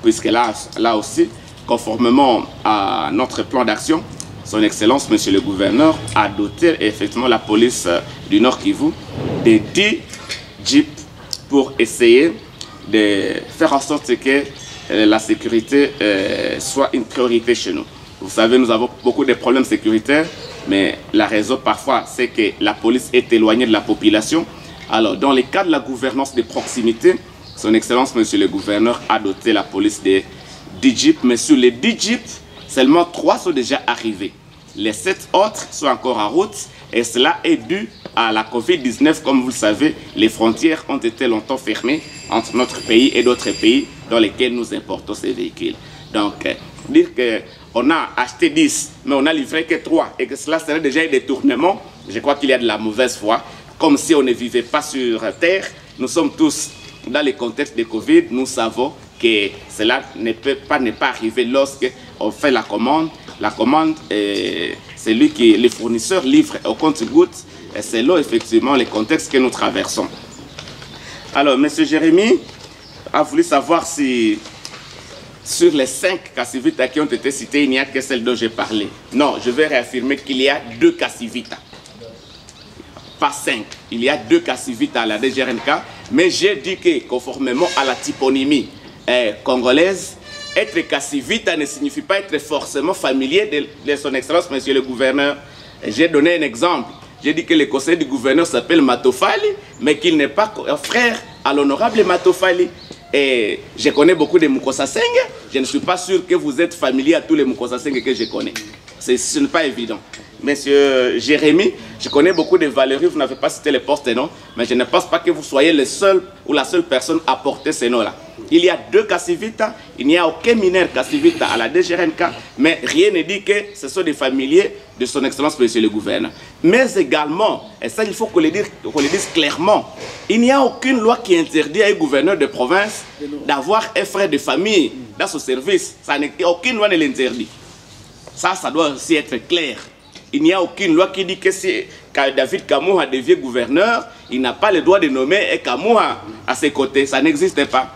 Puisque là aussi, conformément à notre plan d'action, Son Excellence, Monsieur le Gouverneur, a doté effectivement la police du Nord Kivu de 10 jeeps pour essayer de faire en sorte que la sécurité soit une priorité chez nous. Vous savez, nous avons beaucoup de problèmes sécuritaires, mais la raison parfois, c'est que la police est éloignée de la population. Alors, dans le cadre de la gouvernance de proximité, Son Excellence, Monsieur le Gouverneur, a doté la police de 10 jeeps, mais sur les 10 jeeps, seulement 3 sont déjà arrivés. Les 7 autres sont encore en route, et cela est dû à la Covid-19. Comme vous le savez, les frontières ont été longtemps fermées entre notre pays et d'autres pays dans lesquels nous importons ces véhicules. Donc, dire qu'on a acheté 10, mais on n'a livré que 3, et que cela serait déjà un détournement, je crois qu'il y a de la mauvaise foi. Comme si on ne vivait pas sur Terre, nous sommes tous dans le contexte de Covid, nous savons que cela ne peut pas arriver lorsqu'on fait la commande. La commande, c'est lui qui, les fournisseurs livrent au compte-gouttes, et c'est là effectivement le contexte que nous traversons. Alors, M. Jérémy a voulu savoir si sur les 5 Cassivita qui ont été cités, il n'y a que celle dont j'ai parlé. Non, je vais réaffirmer qu'il y a 2 Cassivita. Pas 5. Il y a 2 Cassivita à la DGRNK, mais j'ai dit que conformément à la typonymie congolaise, être Cassivita ne signifie pas être forcément familier de son Excellence, Monsieur le Gouverneur. J'ai donné un exemple. J'ai dit que le conseil du gouverneur s'appelle Matofali, mais qu'il n'est pas frère à l'honorable Matofali. Et je connais beaucoup de Mukosasenge. Je ne suis pas sûr que vous êtes familier à tous les Mukosasenge que je connais. Ce n'est pas évident. Monsieur Jérémy, je connais beaucoup de Valérie, vous n'avez pas cité les postes et noms, mais je ne pense pas que vous soyez le seul ou la seule personne à porter ces noms-là. Il y a 2 Cassivita, il n'y a aucun mineur Cassivita à la DGRNK, mais rien ne dit que ce sont des familiers de son Excellence, Monsieur le Gouverneur. Mais également, et ça il faut qu'on le dise clairement, il n'y a aucune loi qui interdit à un gouverneur de province d'avoir un frère de famille dans son service. Aucune loi ne l'interdit. Ça doit aussi être clair. Il n'y a aucune loi qui dit que si David Kamouha devient gouverneur, il n'a pas le droit de nommer Kamouha à ses côtés. Ça n'existe pas.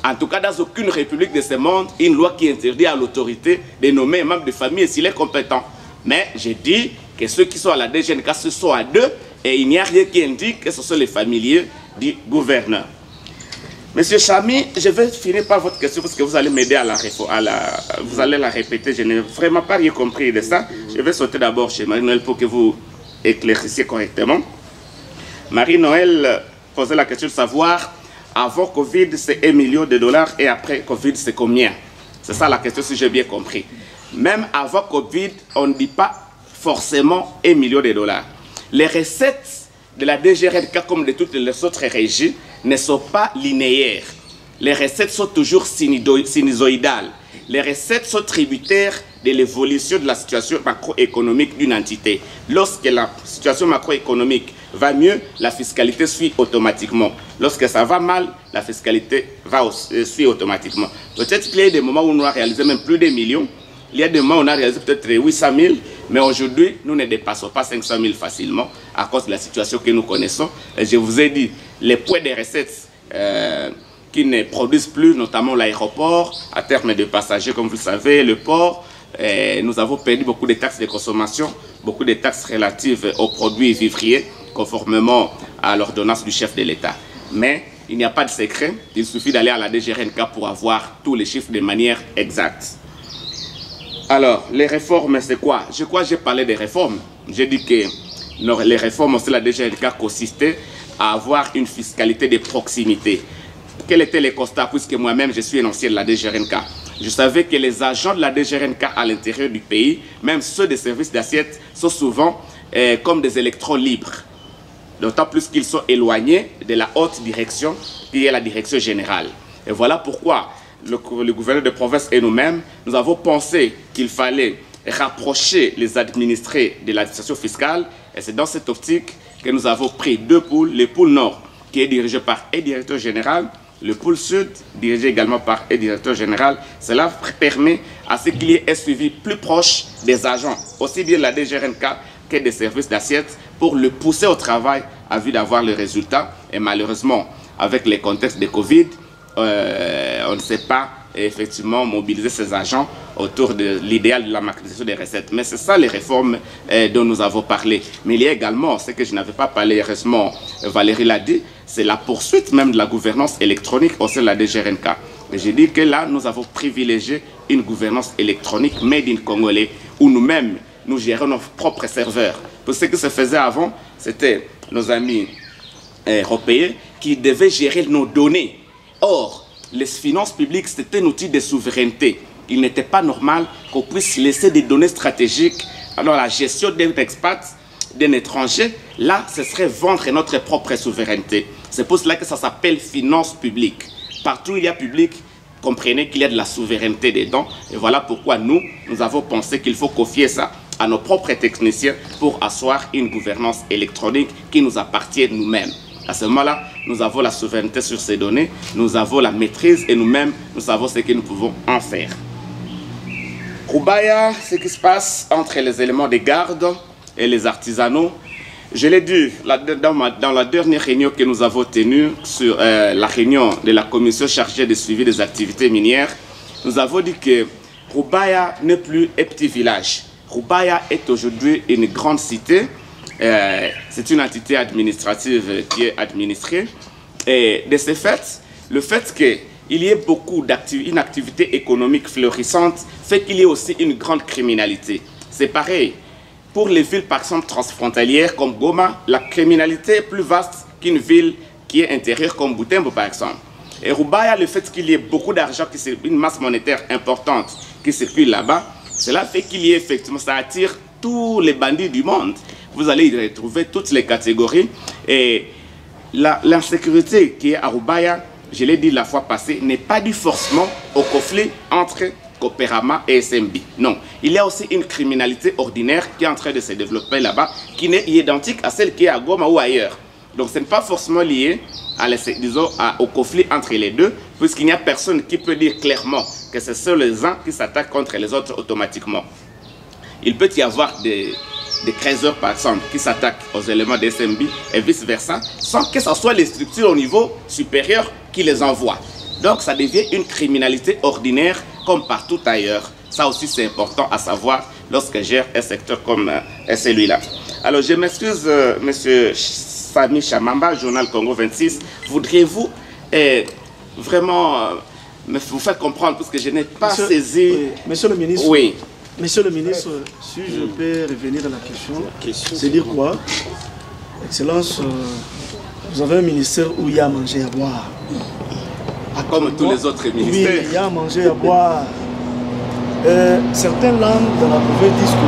En tout cas, dans aucune république de ce monde, une loi qui interdit à l'autorité de nommer un membre de famille s'il est compétent. Mais j'ai dit que ceux qui sont à la DGNK, ce sont à 2, et il n'y a rien qui indique que ce sont les familiers du gouverneur. Monsieur Chami, je vais finir par votre question parce que vous allez m'aider vous allez la répéter. Je n'ai vraiment pas rien compris de ça. Je vais sauter d'abord chez Marie-Noël pour que vous éclairissiez correctement. Marie-Noël posait la question de savoir, avant Covid, c'est 1 million de dollars et après Covid, c'est combien? C'est ça la question, si j'ai bien compris. Même avant Covid, on ne dit pas forcément 1 million de dollars. Les recettes de la DGRNK, comme de toutes les autres régies, ne sont pas linéaires. Les recettes sont toujours sinusoïdales. Les recettes sont tributaires de l'évolution de la situation macroéconomique d'une entité. Lorsque la situation macroéconomique va mieux, la fiscalité suit automatiquement. Lorsque ça va mal, la fiscalité suit automatiquement. Peut-être qu'il y a des moments où on a réalisé même plus de millions. Il y a des moments où on a réalisé peut-être 800 000, mais aujourd'hui, nous ne dépassons pas 500 000 facilement à cause de la situation que nous connaissons. Et je vous ai dit, les points de recettes qui ne produisent plus, notamment l'aéroport, à terme de passagers, comme vous le savez, le port, nous avons perdu beaucoup de taxes de consommation, beaucoup de taxes relatives aux produits vivriers, conformément à l'ordonnance du chef de l'État. Mais il n'y a pas de secret. Il suffit d'aller à la DGRNK pour avoir tous les chiffres de manière exacte. Alors, les réformes, c'est quoi? Je crois que j'ai parlé des réformes. J'ai dit que les réformes, c'est la DGRNK consistait à avoir une fiscalité de proximité. Quels étaient les constats? Puisque moi-même, je suis un ancien de la DGRNK. Je savais que les agents de la DGRNK à l'intérieur du pays, même ceux des services d'assiette, sont souvent comme des électrons libres. D'autant plus qu'ils sont éloignés de la haute direction, qui est la direction générale. Et voilà pourquoi le gouverneur de province et nous-mêmes, nous avons pensé qu'il fallait rapprocher les administrés de l'administration fiscale. Et c'est dans cette optique que nous avons pris deux pôles. Le pôle nord, qui est dirigé par un directeur général, le pôle sud, dirigé également par un directeur général. Cela permet à ce qu'il y ait un suivi plus proche des agents, aussi bien de la DGRNK que des services d'assiette, pour le pousser au travail à vue d'avoir le résultat. Et malheureusement, avec les contextes de Covid, on ne sait pas effectivement mobiliser ces agents autour de l'idéal de la maximisation des recettes. Mais c'est ça les réformes dont nous avons parlé. Mais il y a également, ce que je n'avais pas parlé, heureusement Valérie l'a dit, c'est la poursuite même de la gouvernance électronique au sein de la DGRNK. Et j'ai dit que là, nous avons privilégié une gouvernance électronique made in Congolais, où nous-mêmes, nous gérons nos propres serveurs. Pour ce que se faisait avant, c'était nos amis européens qui devaient gérer nos données. Or, les finances publiques, c'était un outil de souveraineté. Il n'était pas normal qu'on puisse laisser des données stratégiques. Alors, la gestion d'un expat, d'un étranger, là, ce serait vendre notre propre souveraineté. C'est pour cela que ça s'appelle finance publique. Partout où il y a public, comprenez qu'il y a de la souveraineté dedans. Et voilà pourquoi nous avons pensé qu'il faut confier ça à nos propres techniciens pour asseoir une gouvernance électronique qui nous appartient nous-mêmes. À ce moment-là, nous avons la souveraineté sur ces données, nous avons la maîtrise et nous-mêmes, nous savons ce que nous pouvons en faire. Roubaïa, ce qui se passe entre les éléments de garde et les artisanaux, je l'ai dit dans la dernière réunion que nous avons tenue sur la réunion de la commission chargée de suivi des activités minières, nous avons dit que Roubaïa n'est plus un petit village. Roubaïa est aujourd'hui une grande cité. C'est une entité administrative qui est administrée. Et de ce fait, le fait qu'il y ait beaucoup une activité économique florissante fait qu'il y ait aussi une grande criminalité. C'est pareil. Pour les villes, par exemple, transfrontalières comme Goma, la criminalité est plus vaste qu'une ville qui est intérieure comme Butembo, par exemple. Et Roubaïa, le fait qu'il y ait beaucoup d'argent, une masse monétaire importante qui circule là-bas, cela fait qu'il y ait effectivement, ça attire tous les bandits du monde. Vous allez y retrouver toutes les catégories. Et l'insécurité qui est à Roubaïa, je l'ai dit la fois passée, n'est pas due forcément au conflit entre Copérama et SMB. Non, il y a aussi une criminalité ordinaire qui est en train de se développer là-bas, qui n'est identique à celle qui est à Goma ou ailleurs. Donc ce n'est pas forcément lié au conflit entre les deux, puisqu'il n'y a personne qui peut dire clairement que ce sont les uns qui s'attaquent contre les autres automatiquement. Il peut y avoir des créateurs, par exemple, qui s'attaquent aux éléments des SMB et vice-versa, sans que ce soit les structures au niveau supérieur qui les envoient. Donc ça devient une criminalité ordinaire comme partout ailleurs. Ça aussi c'est important à savoir lorsque gère un secteur comme celui-là. Alors je m'excuse, monsieur Sami Chamamba, Journal Congo 26, voudriez-vous vraiment vous faire comprendre, parce que je n'ai pas saisi... Oui. Monsieur le ministre, oui. Monsieur le ministre, si je peux revenir à la question, c'est dire quoi? Excellence, vous avez un ministère où il y a à manger et à boire. Comme tous les autres ministères. Oui, il y a à manger et à boire. Certaines langues de la province disent que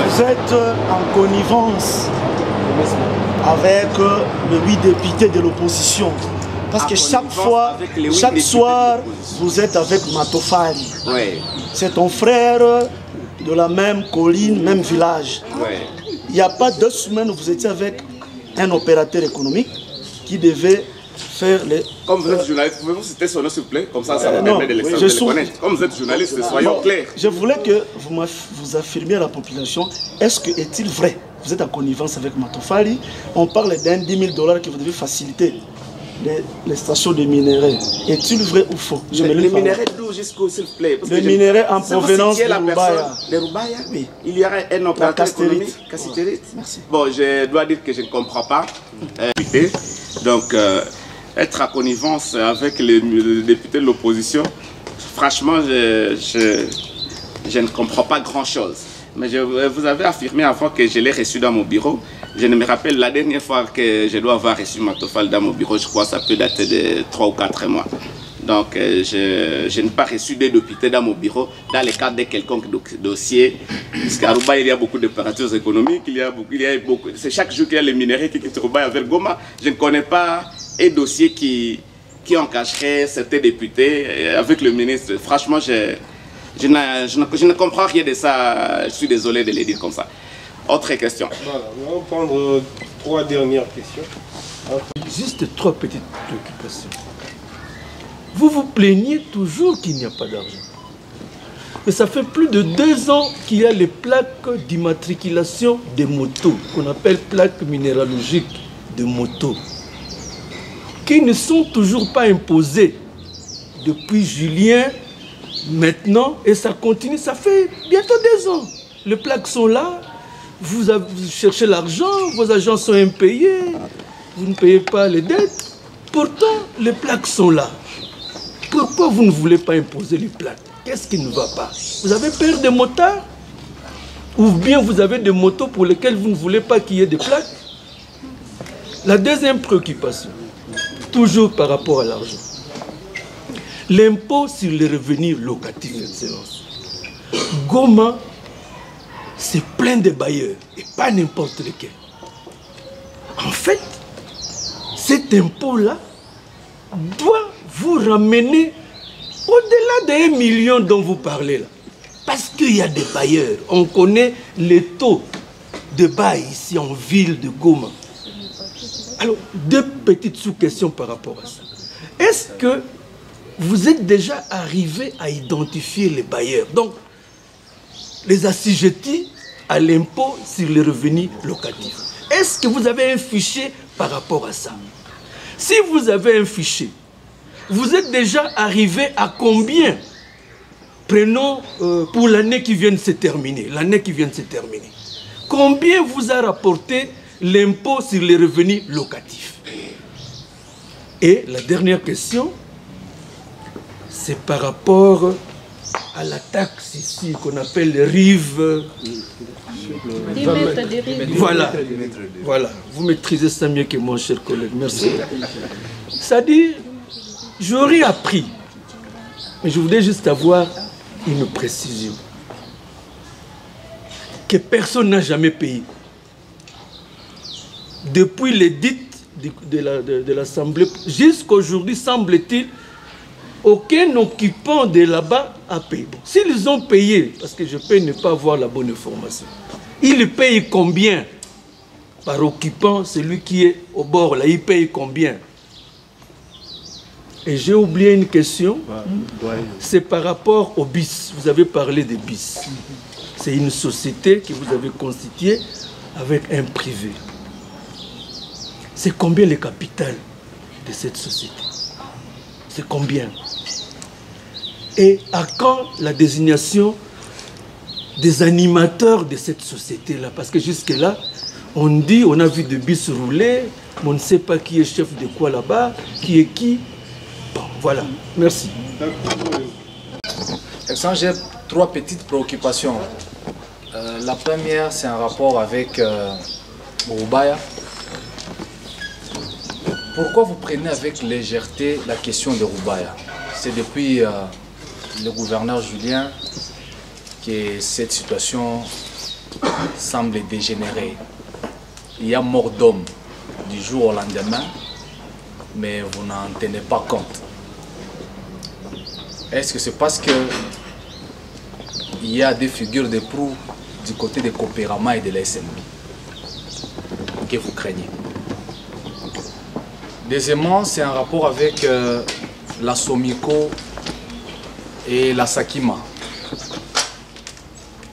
vous êtes en connivence avec les 8 députés de l'opposition. Parce que chaque soir, vous êtes avec Matofali. Ouais. C'est ton frère de la même colline, même village. Ouais. Il n'y a pas 2 semaines où vous étiez avec un opérateur économique qui devait faire les... Comme vous êtes journaliste, pouvez-vous citer son nom s'il vous plaît? Comme ça, ça me permet de le connaître. Comme vous êtes journaliste, soyons clairs. Je voulais que vous affirmiez à la population, est-il vrai? Vous êtes en connivence avec Matofali. On parle d'un 10 000 $ que vous devez faciliter les stations de minerais. Est-il vrai ou faux? Les minerais d'où jusqu'où, s'il vous plaît? Les minerais en provenance de Roubaïa. De Roubaïa? Oui. Il y aura un opérateur économique, Cassiterite. Merci. Bon, je dois dire que je ne comprends pas. Donc, être à connivence avec les députés de l'opposition, franchement, je ne comprends pas grand-chose. Mais vous avez affirmé avant que je l'ai reçu dans mon bureau. Je ne me rappelle la dernière fois que je dois avoir reçu Matofal dans mon bureau, je crois que ça peut dater de 3 ou 4 mois. Donc, je n'ai pas reçu des députés dans mon bureau dans le cadre de quelconque dossier. Parce qu'à Roubaix, il y a beaucoup d'opérateurs économiques, c'est chaque jour qu'il y a les minéraux qui quittent Roubaix avec Goma. Je ne connais pas un dossier qui encacherait certains députés avec le ministre. Franchement, je ne comprends rien de ça. Je suis désolé de le dire comme ça. Autre question. Voilà, nous allons prendre 3 dernières questions. Juste 3 petites préoccupations. Vous vous plaignez toujours qu'il n'y a pas d'argent. Mais ça fait plus de 2 ans qu'il y a les plaques d'immatriculation des motos, qu'on appelle plaques minéralogiques de motos, qui ne sont toujours pas imposées depuis Julien, maintenant, et ça continue, ça fait bientôt 2 ans. Les plaques sont là, vous cherchez l'argent, vos agents sont impayés, vous ne payez pas les dettes, pourtant les plaques sont là. Pourquoi vous ne voulez pas imposer les plaques? Qu'est-ce qui ne va pas? Vous avez peur des motards? Ou bien vous avez des motos pour lesquelles vous ne voulez pas qu'il y ait des plaques? La deuxième préoccupation, toujours par rapport à l'argent. L'impôt sur les revenus locatifs, Excellence. Goma, c'est plein de bailleurs, et pas n'importe lesquels. En fait, cet impôt-là doit vous ramener au-delà des 1 million dont vous parlez là. Parce qu'il y a des bailleurs. On connaît les taux de bail ici en ville de Goma. Alors, 2 petites sous-questions par rapport à ça. Est-ce que vous êtes déjà arrivé à identifier les bailleurs? Donc, les assujettis à l'impôt sur les revenus locatifs. Est-ce que vous avez un fichier par rapport à ça? Si vous avez un fichier, vous êtes déjà arrivé à combien? Prenons pour l'année qui vient de se terminer. Combien vous a rapporté l'impôt sur les revenus locatifs? Et la dernière question, c'est par rapport à la taxe ici qu'on appelle les rives. 10 mètres de rives. Voilà. Vous maîtrisez ça mieux que mon cher collègue. Merci. C'est-à-dire, j'aurais appris, mais je voudrais juste avoir une précision, que personne n'a jamais payé. Depuis l'édit de l'Assemblée, jusqu'à aujourd'hui, semble-t-il, aucun occupant de là-bas a payé. Bon, s'ils ont payé, parce que je peux ne pas avoir la bonne information, ils payent combien par occupant? Celui qui est au bord là, il paye combien? Et j'ai oublié une question, c'est par rapport au BIS. Vous avez parlé des BIS. C'est une société que vous avez constituée avec un privé. C'est combien le capital de cette société? C'est combien? Et à quand la désignation des animateurs de cette société-là? Parce que jusque-là, on dit, on a vu des BIS rouler, mais on ne sait pas qui est chef de quoi là-bas, qui est qui. Bon, voilà. Merci. J'ai 3 petites préoccupations. La première, c'est un rapport avec Roubaix. Pourquoi vous prenez avec légèreté la question de Roubaix? C'est depuis le gouverneur Julien que cette situation semble dégénérer. Il y a mort d'homme du jour au lendemain, mais vous n'en tenez pas compte. Est-ce que c'est parce qu'il y a des figures de proue du côté de Copérama et de la SNB que vous craignez? Deuxièmement, c'est un rapport avec la Somico et la Sakima.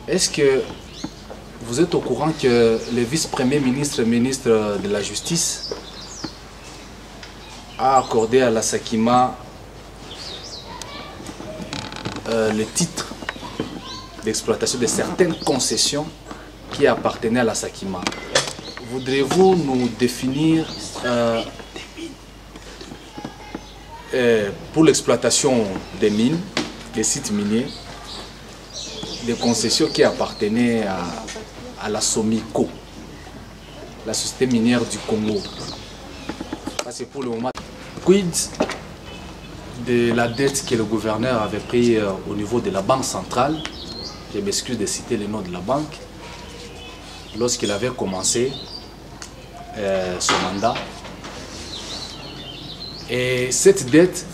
Est-ce que vous êtes au courant que le vice-premier ministre, ministre de la Justice, a accordé à la Sakima le titre d'exploitation de certaines concessions qui appartenaient à la Sakima? Voudrez-vous nous définir pour l'exploitation des mines, des sites miniers, des concessions qui appartenaient à la Somico, la société minière du Congo. C'est pour le moment. Quid de la dette que le gouverneur avait prise au niveau de la Banque centrale, je m'excuse de citer le nom de la banque, lorsqu'il avait commencé son mandat. Et cette dette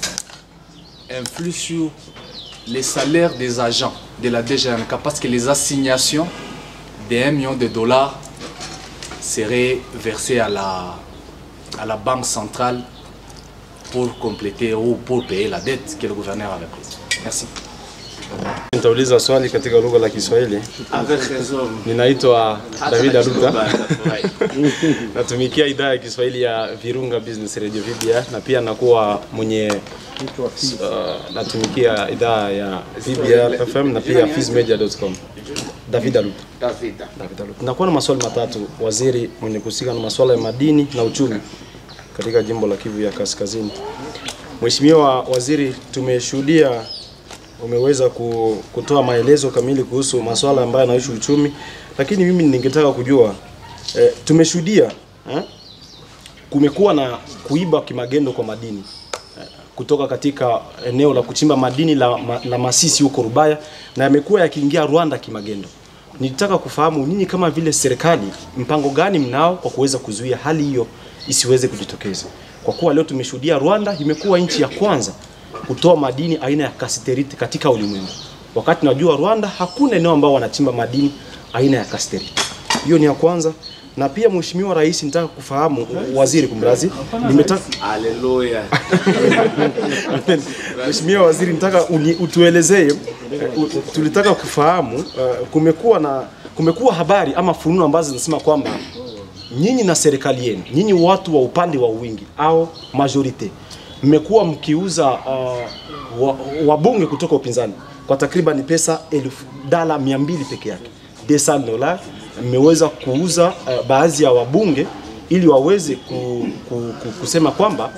influe sur les salaires des agents de la DGNK parce que les assignations de 1 million de dollars seraient versées à la Banque centrale pour compléter ou pour payer la dette que le gouverneur avait prise. Merci. Nitauliza swali katika lugha la Kiswahili. Ninaitwa David Aluta. Natumikia idhaa ya Kiswahili ya Virunga Business Radio VBR na pia nakuwa mwenye natumikia idhaa ya VBR FM na pia fizmedia.com. David Aluta. David Aluta. Nakuwa na maswali matatu, waziri mwenye kusika na masuala ya madini na uchumi katika jimbo la Kivu ya Kaskazini. Mheshimiwa Waziri, tumeshuhudia umeweza kutoa maelezo kamili kuhusu masuala ambayo yanahusu uchumi, lakini mimi ningetaka kujua tumeshuhudia kumekuwa na kuiba kimagendo kwa madini kutoka katika eneo la kuchimba madini la Masisi huko Rubaya na yamekuwa yakiingia Rwanda kimagendo. Nitaka kufahamu nyinyi kama vile serikali mpango gani mnao kwa kuweza kuzuia hali hiyo isiweze kujitokeza. Kwa kuwa leo tumeshuhudia Rwanda imekuwa nchi ya kwanza kutoa madini aina ya kasiterite katika ulimwengu. Wakati najua Rwanda hakuna eneo ambao wanachimba madini aina ya kasiterite. Hiyo ni ya kwanza. Na pia Mheshimiwa Rais, nitaka kufahamu waziri kumrazi nimetaka haleluya. Mheshimiwa Waziri, nitaka utuelezee tulitaka kufahamu kumekuwa habari ama fununu ambazo zinasema kwamba nyinyi na serikali yenu, nyinyi watu wa upande wa wingi au majorite, mmekuwa mkiuza wabunge kutoka upinzani kwa takriban pesa $200 peke yake. $200 mmeweza kuuza baadhi ya wabunge ili waweze kusema kwamba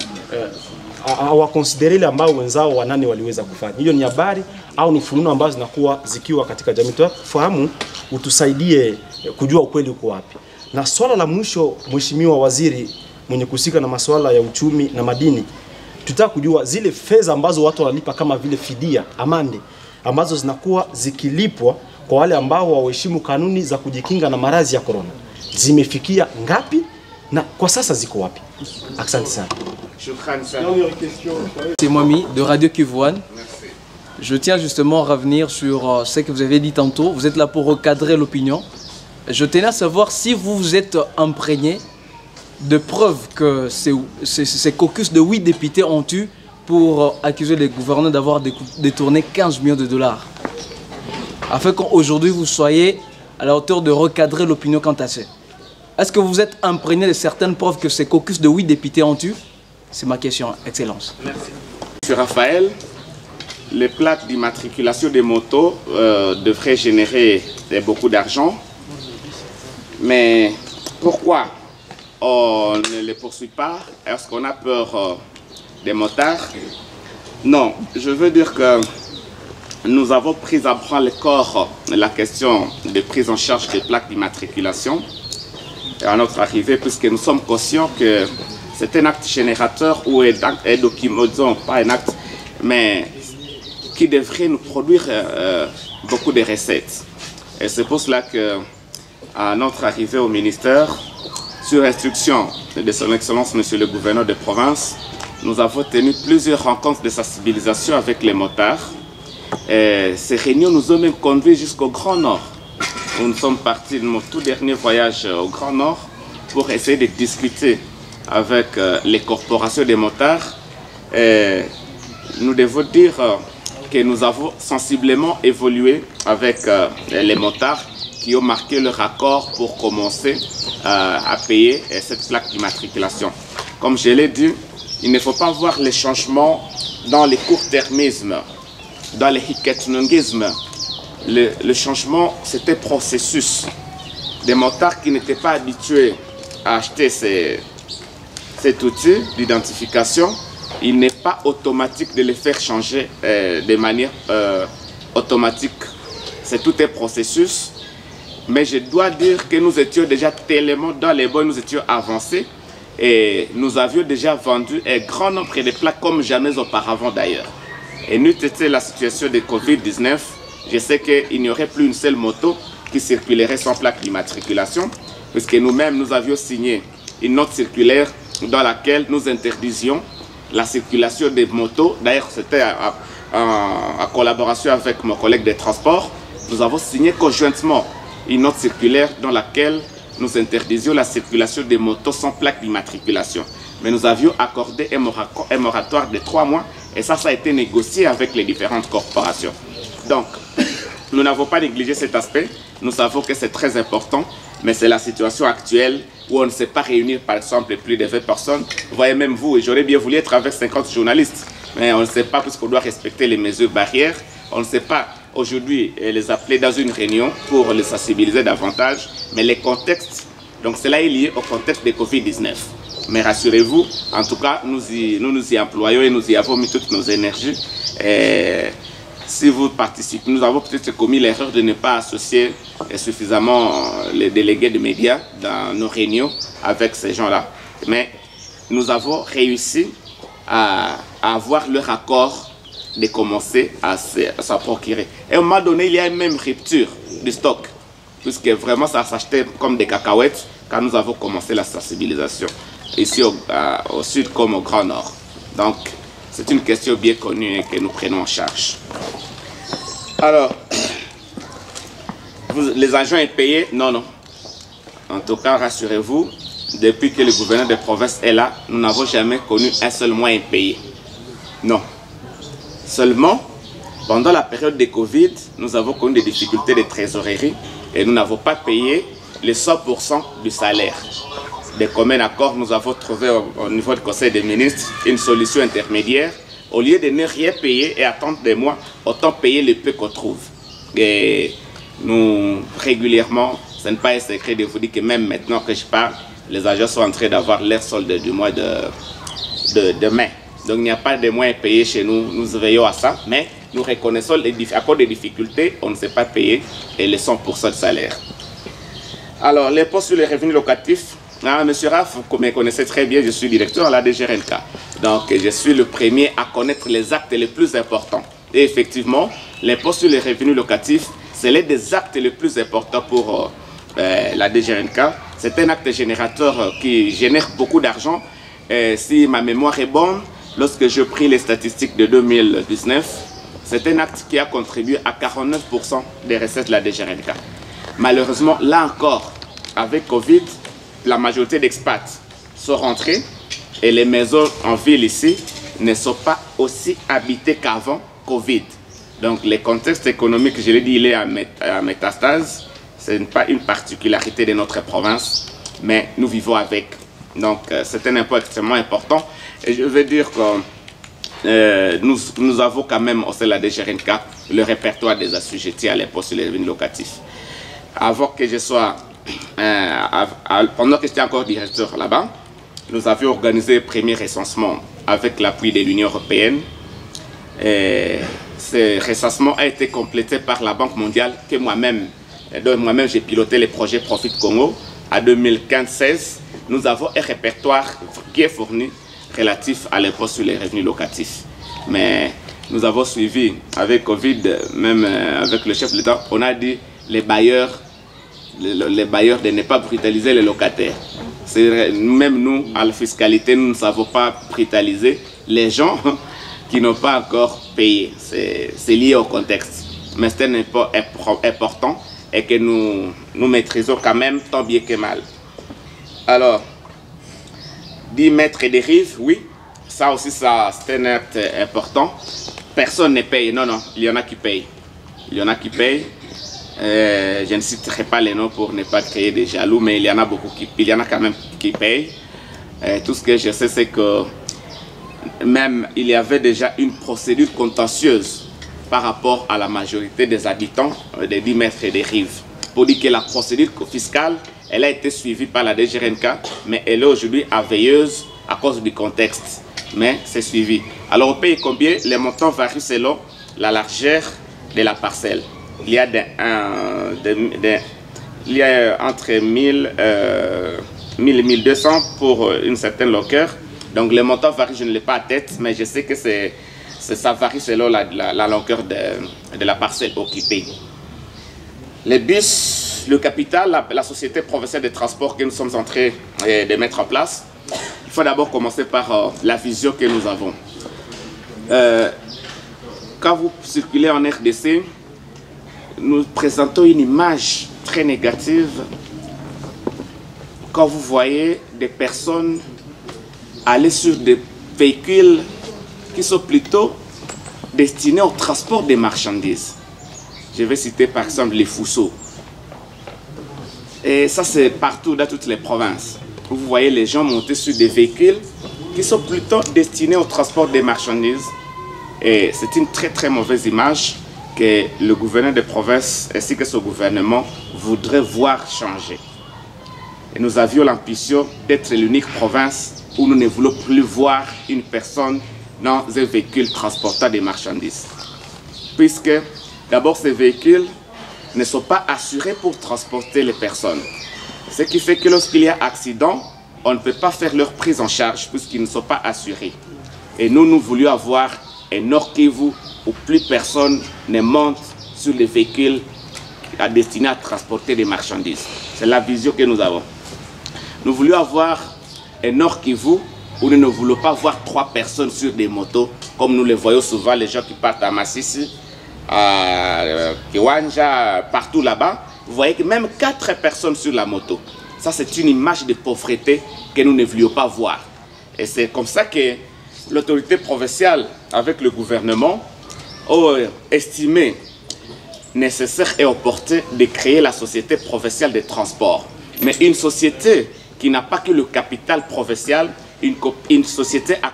hawakonsidere ile ambao wenzao wanane waliweza kufanya. Hiyo ni habari au ni fununu ambazo zinakuwa zikiwa katika jamii. Tufahamu, utusaidie kujua ukweli uko wapi. Na swala la mwisho, Mheshimiwa Waziri mwenye kusika na masuala ya uchumi na madini, tutaka kujua zile fedha ambazo watu wanalipa kama vile fidia, amande, ambazo zinakuwa zikilipwa kwa wale ambao hawaheshimu kanuni za kujikinga na maradhi ya corona, zimefikia ngapi na kwa sasa ziko wapi? Asante sana. C'est Mwami de Radio Kivuan. Je tiens justement à revenir sur ce que vous avez dit tantôt. Vous êtes là pour recadrer l'opinion. Je tenais à savoir si vous vous êtes imprégné de preuves que ces caucus de 8 députés ont eu pour accuser les gouverneurs d'avoir détourné 15 millions de dollars. Afin qu'aujourd'hui vous soyez à la hauteur de recadrer l'opinion quant à ça. Est-ce que vous êtes imprégné de certaines preuves que ces caucus de 8 députés ont eu? C'est ma question, Excellence. Merci. Monsieur Raphaël, les plaques d'immatriculation des motos devraient générer beaucoup d'argent. Mais pourquoi on ne les poursuit pas? Est-ce qu'on a peur des motards? Non, je veux dire que nous avons pris à bras le corps la question de prise en charge des plaques d'immatriculation à notre arrivée, puisque nous sommes conscients que c'est un acte générateur ou un document, pas un acte, mais qui devrait nous produire beaucoup de recettes. Et c'est pour cela que, à notre arrivée au ministère, sur instruction de son Excellence Monsieur le Gouverneur de province, nous avons tenu plusieurs rencontres de sensibilisation avec les motards. Et ces réunions nous ont même conduits jusqu'au Grand Nord, où nous sommes partis de mon tout dernier voyage au Grand Nord pour essayer de discuter avec les corporations des motards. Et nous devons dire que nous avons sensiblement évolué avec les motards qui ont marqué leur accord pour commencer à payer cette plaque d'immatriculation. Comme je l'ai dit, il ne faut pas voir les changements dans les court-termismes, dans les hiketnungismes. Le changement, c'était processus. Des motards qui n'étaient pas habitués à acheter cet outil d'identification il n'est pas automatique de les faire changer de manière automatique. C'est tout un processus. Mais je dois dire que nous étions déjà tellement dans les bois, nous étions avancés et nous avions déjà vendu un grand nombre de plats comme jamais auparavant d'ailleurs. Et nous étions la situation de Covid-19, je sais qu'il n'y aurait plus une seule moto qui circulerait sans plaque d'immatriculation, puisque nous-mêmes nous avions signé une note circulaire dans laquelle nous interdisions la circulation des motos. D'ailleurs, c'était en collaboration avec mon collègue des transports. Nous avons signé conjointement une note circulaire dans laquelle nous interdisions la circulation des motos sans plaque d'immatriculation. Mais nous avions accordé un moratoire de 3 mois et ça a été négocié avec les différentes corporations. Donc, nous n'avons pas négligé cet aspect. Nous savons que c'est très important, mais c'est la situation actuelle où on ne sait pas réunir par exemple plus de 20 personnes. Vous voyez, même vous, et j'aurais bien voulu être avec 50 journalistes, mais on ne sait pas puisqu'on doit respecter les mesures barrières. On ne sait pas aujourd'hui les appeler dans une réunion pour les sensibiliser davantage, mais les contextes, donc cela est lié au contexte de Covid-19. Mais rassurez-vous, en tout cas, nous nous y employons et nous y avons mis toutes nos énergies. Et si vous participez, nous avons peut-être commis l'erreur de ne pas associer suffisamment les délégués de médias dans nos réunions avec ces gens-là. Mais nous avons réussi à avoir leur accord de commencer à s'en procurer. Et à un moment donné, il y a même rupture du stock, puisque vraiment ça s'achetait comme des cacahuètes quand nous avons commencé la sensibilisation, ici au sud comme au Grand Nord. Donc, c'est une question bien connue et que nous prenons en charge. Alors, les agents sont payés? Non, non. En tout cas, rassurez-vous, depuis que le gouverneur de province est là, nous n'avons jamais connu un seul mois impayé. Non. Seulement, pendant la période de Covid, nous avons connu des difficultés de trésorerie et nous n'avons pas payé les 100% du salaire. De commun accord, nous avons trouvé au niveau du Conseil des ministres une solution intermédiaire. Au lieu de ne rien payer et attendre des mois, autant payer le peu qu'on trouve. Et nous, régulièrement, ce n'est pas un secret de vous dire que même maintenant que je parle, les agents sont en train d'avoir leur solde du mois de mai. Donc il n'y a pas de moyens payés chez nous, nous veillons à ça, mais nous reconnaissons à cause des difficultés, on ne sait pas payer et les 100% de salaire. Alors, l'impôt sur les revenus locatifs, Monsieur Raff, vous me connaissez très bien, je suis directeur à la DGRNK. Donc je suis le premier à connaître les actes les plus importants. Et effectivement, l'impôt sur les revenus locatifs, c'est l'un des actes les plus importants pour la DGRNK. C'est un acte générateur qui génère beaucoup d'argent. Si ma mémoire est bonne, lorsque je pris les statistiques de 2019, c'est un acte qui a contribué à 49% des recettes de la DGRNK. Malheureusement, là encore, avec Covid, la majorité d'expats sont rentrés et les maisons en ville ici ne sont pas aussi habitées qu'avant Covid. Donc, le contexte économique, je l'ai dit, il est à métastase. Ce n'est pas une particularité de notre province, mais nous vivons avec. Donc, c'est un impôt extrêmement important. Et je veux dire que nous avons quand même au sein de la DGRNK le répertoire des assujettis à l'impôt sur les revenus locatifs. Avant que je sois, pendant que j'étais encore directeur là-bas, nous avions organisé le premier recensement avec l'appui de l'Union européenne. Et ce recensement a été complété par la Banque mondiale que moi-même j'ai piloté le projet Profit Congo. À 2015-16, nous avons un répertoire qui est fourni relatif à l'impôt sur les revenus locatifs. Mais nous avons suivi avec Covid, même avec le chef de l'État, on a dit les bailleurs de ne pas brutaliser les locataires. Même nous, à la fiscalité, nous ne savons pas brutaliser les gens qui n'ont pas encore payé. C'est lié au contexte. Mais c'est un impôt important et que nous maîtrisons quand même tant bien que mal. Alors, 10 mètres et dérive, oui, ça aussi, c'est un acte important. Personne ne paye. Non, non, il y en a qui payent. Il y en a qui payent. Je ne citerai pas les noms pour ne pas créer des jaloux, mais il y en a beaucoup il y en a quand même qui payent. Tout ce que je sais, c'est que même il y avait déjà une procédure contentieuse par rapport à la majorité des habitants des 10 mètres et des rives. Pour dire que la procédure fiscale, elle a été suivie par la DGRNK, mais elle est aujourd'hui aveilleuse à cause du contexte. mais c'est suivi. Alors au pays combien, les montants varient selon la largeur de la parcelle. Il y a, il y a entre 1000 et 1200 pour une certaine longueur. Donc les montants varient, je ne l'ai pas à tête, mais je sais que ça varie selon la longueur de la parcelle occupée. Les bus, le capital, la société provinciale de transport que nous sommes en train de mettre en place, il faut d'abord commencer par la vision que nous avons. Quand vous circulez en RDC, nous présentons une image très négative quand vous voyez des personnes aller sur des véhicules qui sont plutôt destinés au transport des marchandises. Je vais citer par exemple les Fousseaux. Et ça, c'est partout dans toutes les provinces. Vous voyez les gens monter sur des véhicules qui sont plutôt destinés au transport des marchandises. Et c'est une très très mauvaise image que le gouverneur de province ainsi que son gouvernement voudrait voir changer. Et nous avions l'ambition d'être l'unique province où nous ne voulons plus voir une personne dans un véhicule transportant des marchandises. Puisque d'abord ces véhicules ne sont pas assurés pour transporter les personnes. Ce qui fait que lorsqu'il y a accident, on ne peut pas faire leur prise en charge puisqu'ils ne sont pas assurés. Et nous voulions avoir un Nord Kivu où plus personne ne monte sur les véhicules destinés à transporter des marchandises. C'est la vision que nous avons. Nous voulions avoir un Nord Kivu où nous ne voulons pas voir 3 personnes sur des motos, comme nous les voyons souvent, les gens qui partent à Massissi, à Kiwanja, partout là-bas. Vous voyez que même 4 personnes sur la moto. Ça, c'est une image de pauvreté que nous ne voulions pas voir. Et c'est comme ça que l'autorité provinciale, avec le gouvernement, ont estimé nécessaire et opportun de créer la société provinciale de transport. Mais une société qui n'a pas que le capital provincial, une société à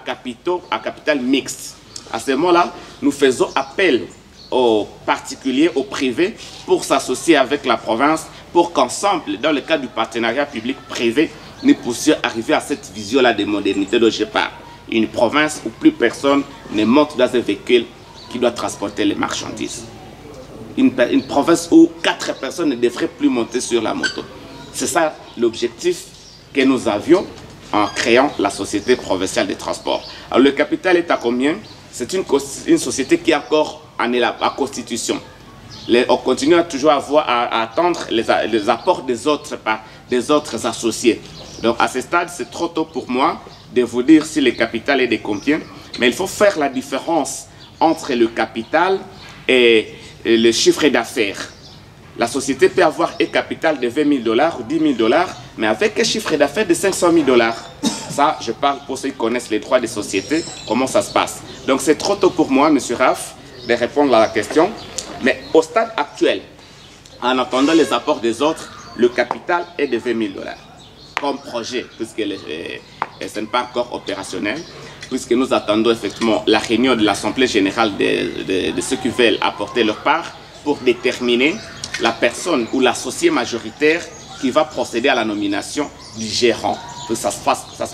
capital mixte. À ce moment-là, nous faisons appel aux particuliers, aux privés, pour s'associer avec la province, pour qu'ensemble, dans le cadre du partenariat public-privé, nous puissions arriver à cette vision-là de modernité dont je parle. Une province où plus personne ne monte dans un véhicule qui doit transporter les marchandises. Une province où 4 personnes ne devraient plus monter sur la moto. C'est ça l'objectif que nous avions en créant la société provinciale de transport. Alors le capital est à combien? C'est une société qui est encore en est la constitution. On continue toujours à attendre les apports des autres associés. Donc à ce stade, c'est trop tôt pour moi de vous dire si le capital est de combien. Mais il faut faire la différence entre le capital et le chiffre d'affaires. La société peut avoir un capital de 20 000 $ ou 10 000 $, mais avec un chiffre d'affaires de 500 000 $. Ça, je parle pour ceux qui connaissent les droits des sociétés, comment ça se passe. Donc c'est trop tôt pour moi, M. Raff, de répondre à la question. Mais au stade actuel, en attendant les apports des autres, le capital est de 20 000 $. Comme projet, puisque ce n'est pas encore opérationnel, puisque nous attendons effectivement la réunion de l'Assemblée générale de ceux qui veulent apporter leur part pour déterminer la personne ou l'associé majoritaire qui va procéder à la nomination du gérant. Ça se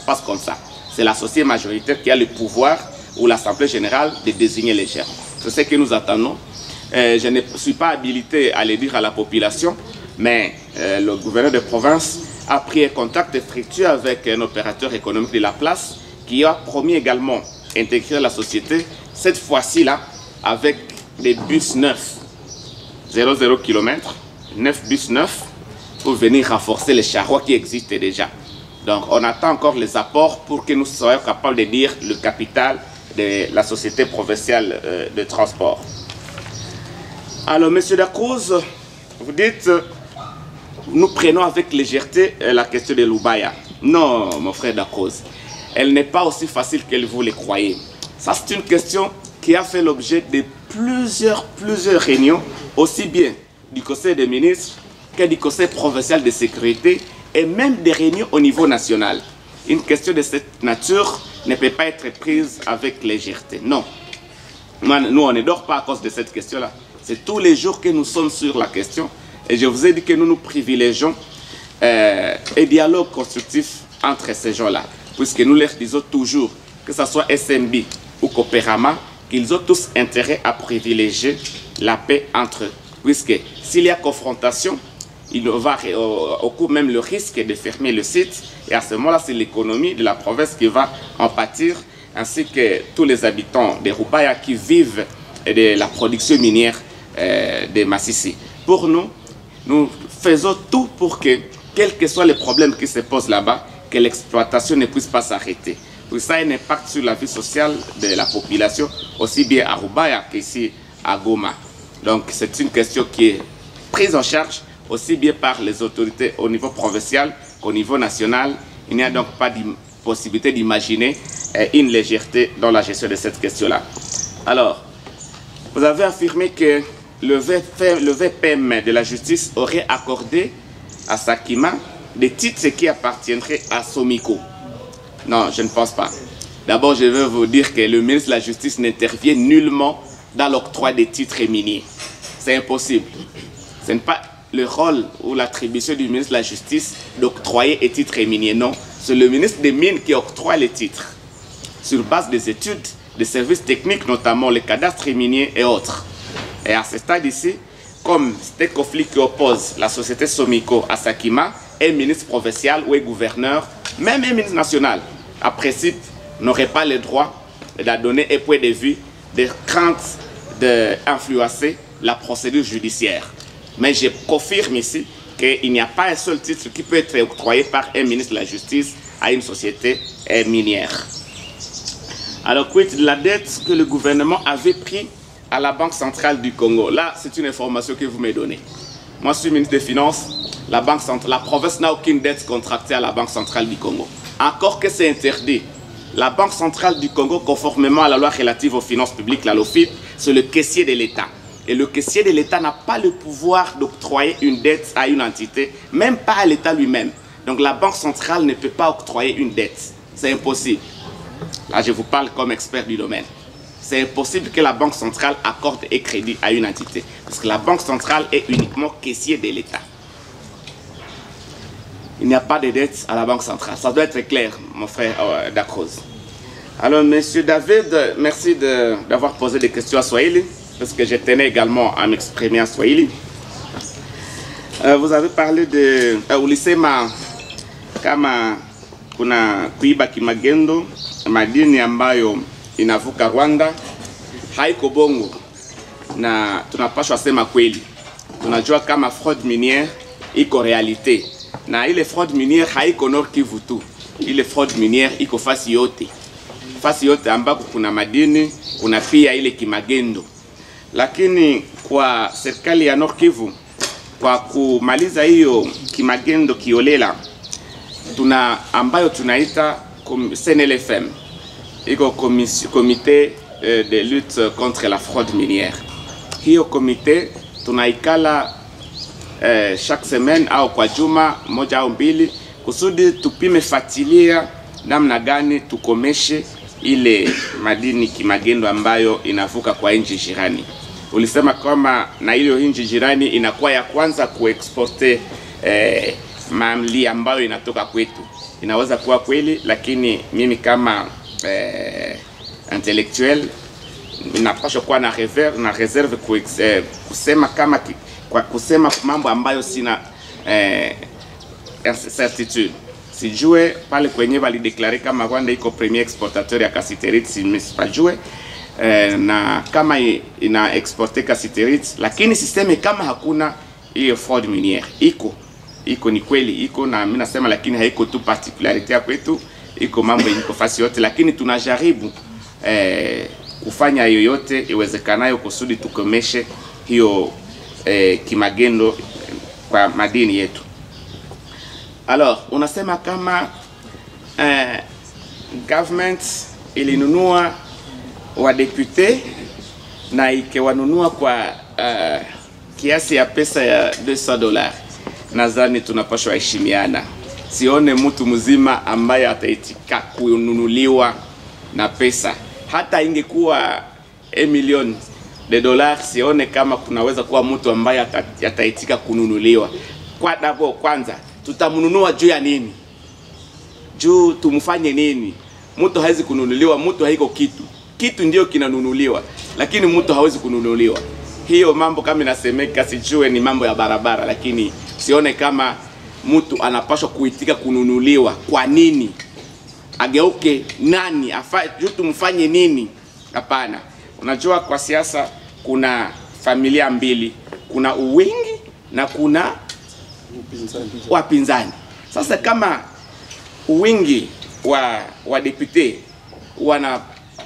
passe comme ça. C'est l'associé majoritaire qui a le pouvoir ou l'Assemblée générale de désigner les gérants. C'est ce que nous attendons. Je ne suis pas habilité à le dire à la population, mais le gouverneur de province a pris un contact fructueux avec un opérateur économique de la place qui a promis également d'intégrer la société, cette fois-ci là, avec des bus neufs, 00 km, 9 bus neufs, pour venir renforcer les charrois qui existent déjà. Donc on attend encore les apports pour que nous soyons capables de dire le capital de la société provinciale de transport. Alors, M. Dacruz, vous dites, nous prenons avec légèreté la question de l'Ubaya. Non, mon frère Dacruz, elle n'est pas aussi facile que vous le croyez. Ça, c'est une question qui a fait l'objet de plusieurs réunions, aussi bien du Conseil des ministres que du Conseil provincial de sécurité et même des réunions au niveau national. Une question de cette nature ne peut pas être prise avec légèreté. Non. Nous, on ne dort pas à cause de cette question-là. C'est tous les jours que nous sommes sur la question. Et je vous ai dit que nous privilégions un dialogue constructif entre ces gens-là. Puisque nous leur disons toujours que ce soit SMB ou Copérama, qu'ils ont tous intérêt à privilégier la paix entre eux. Puisque s'il y a confrontation, il va au cours même le risque de fermer le site. Et à ce moment-là, c'est l'économie de la province qui va en pâtir, ainsi que tous les habitants de Roubaïa qui vivent de la production minière de Massissi. Pour nous, nous faisons tout pour que, quels que soient les problèmes qui se posent là-bas, que l'exploitation ne puisse pas s'arrêter. Pour ça, a un impact sur la vie sociale de la population, aussi bien à Roubaïa qu'ici à Goma. Donc c'est une question qui est prise en charge aussi bien par les autorités au niveau provincial qu'au niveau national. Il n'y a donc pas de possibilité d'imaginer une légèreté dans la gestion de cette question-là. Alors, vous avez affirmé que le VPM de la justice aurait accordé à Sakima des titres qui appartiendraient à Somiko. Non, je ne pense pas. D'abord, je veux vous dire que le ministre de la Justice n'intervient nullement dans l'octroi des titres miniers. C'est impossible. Ce n'est pas le rôle ou l'attribution du ministre de la Justice d'octroyer les titres miniers. Non, c'est le ministre des Mines qui octroie les titres sur base des études, des services techniques, notamment les cadastres miniers et autres. Et à ce stade ici, comme c'est un conflit qui oppose la société Somiko à Sakima, un ministre provincial ou un gouverneur, même un ministre national, à principe, n'aurait pas le droit de donner un point de vue de crainte d'influencer la procédure judiciaire. Mais je confirme ici qu'il n'y a pas un seul titre qui peut être octroyé par un ministre de la Justice à une société minière. Alors, quid de la dette que le gouvernement avait prise à la Banque centrale du Congo? Là, c'est une information que vous me donnez. Moi, je suis ministre des Finances. La province n'a aucune dette contractée à la Banque centrale du Congo. Encore que c'est interdit. La Banque centrale du Congo, conformément à la loi relative aux finances publiques, la LOFIP, c'est le caissier de l'État. Et le caissier de l'État n'a pas le pouvoir d'octroyer une dette à une entité, même pas à l'État lui-même. Donc la Banque centrale ne peut pas octroyer une dette. C'est impossible. Là, je vous parle comme expert du domaine. C'est impossible que la Banque centrale accorde un crédit à une entité. Parce que la Banque centrale est uniquement caissier de l'État. Il n'y a pas de dette à la Banque centrale. Ça doit être clair, mon frère Dacroze. Alors, monsieur David, merci d'avoir posé des questions à Swahili, parce que je tenais également à m'exprimer en Swahili. Vous avez parlé de ulisema kama kuna kuiba kimagendo madini ambayo inavuka Rwanda haiko bongo, na tunapaswa sema kweli. Tunajua kama fraude minière iko realite. Na ile fraude minière haiko Nord Kivu tu. Ile fraude minière iko fasi yote. Fasi yote ambako kuna madini, kuna pia ile kimagendo. Lakini kwa serikali ya Nord Kivu, kwa kumaliza hiyo kimagendo kiolela, ambayo tunaita CNLFM, iko comité de lutte contre la fraude minière. Hiyo comité tunaikala chaque semaine au kwa juma moja au mbili kusudi tupime fatilia namna gani tukomeshe ile madini kimagendo ambayo inavuka kwa nchi jirani. Ulisema kama na ile nchi jirani inakuwa ya kwanza kuexporte mali ambayo inatoka kwetu. Inaweza kuwa kweli, lakini mimi kama intellectuel ninapaswa kuwa na reserve kusema kama kwa kusema mambo ambayo sina certitude. Sijue pale kwenye walideklare kama Rwanda iko premier exportateur ya cassiterite, sipajue na kama ina exporte cassiterite, lakini sisteme kama hakuna hiyo fraude minière. Iko ni kweli iko, na mimi nasema lakini haiko tu particularity ya kwetu, iko mambo iko fasi yote, lakini tunajaribu kufanya yoyote iwezekanayo kusudi tukomeshe hiyo kimagendo kwa madini yetu. Alors, unasema kama government ilinunua wadepute na ikewanunua kwa kiasi ya pesa ya $200. Nadhani tunapaswa heshimiana. Sione mtu mzima ambaye ataitika kununuliwa na pesa. Hata ingekuwa $1 million, sione kama kunaweza kuwa mtu ambaye ataitika kununuliwa. Kwanza tutamnunua juu ya nini? Juu tumfanye nini? mtu hawezi kununuliwa, mtu haiko kitu. Kitu ndio kinanunuliwa, lakini mtu hawezi kununuliwa. Hiyo mambo kama inasemeka, sijue ni mambo ya barabara, lakini sione kama mtu anapaswa kuitika kununuliwa. Kwa nini? Ageuke nani? Jutu mfanye nini? Hapana. Unajua kwa siasa kuna familia mbili, kuna uwingi na kuna wapinzani. Sasa kama uwingi wa depute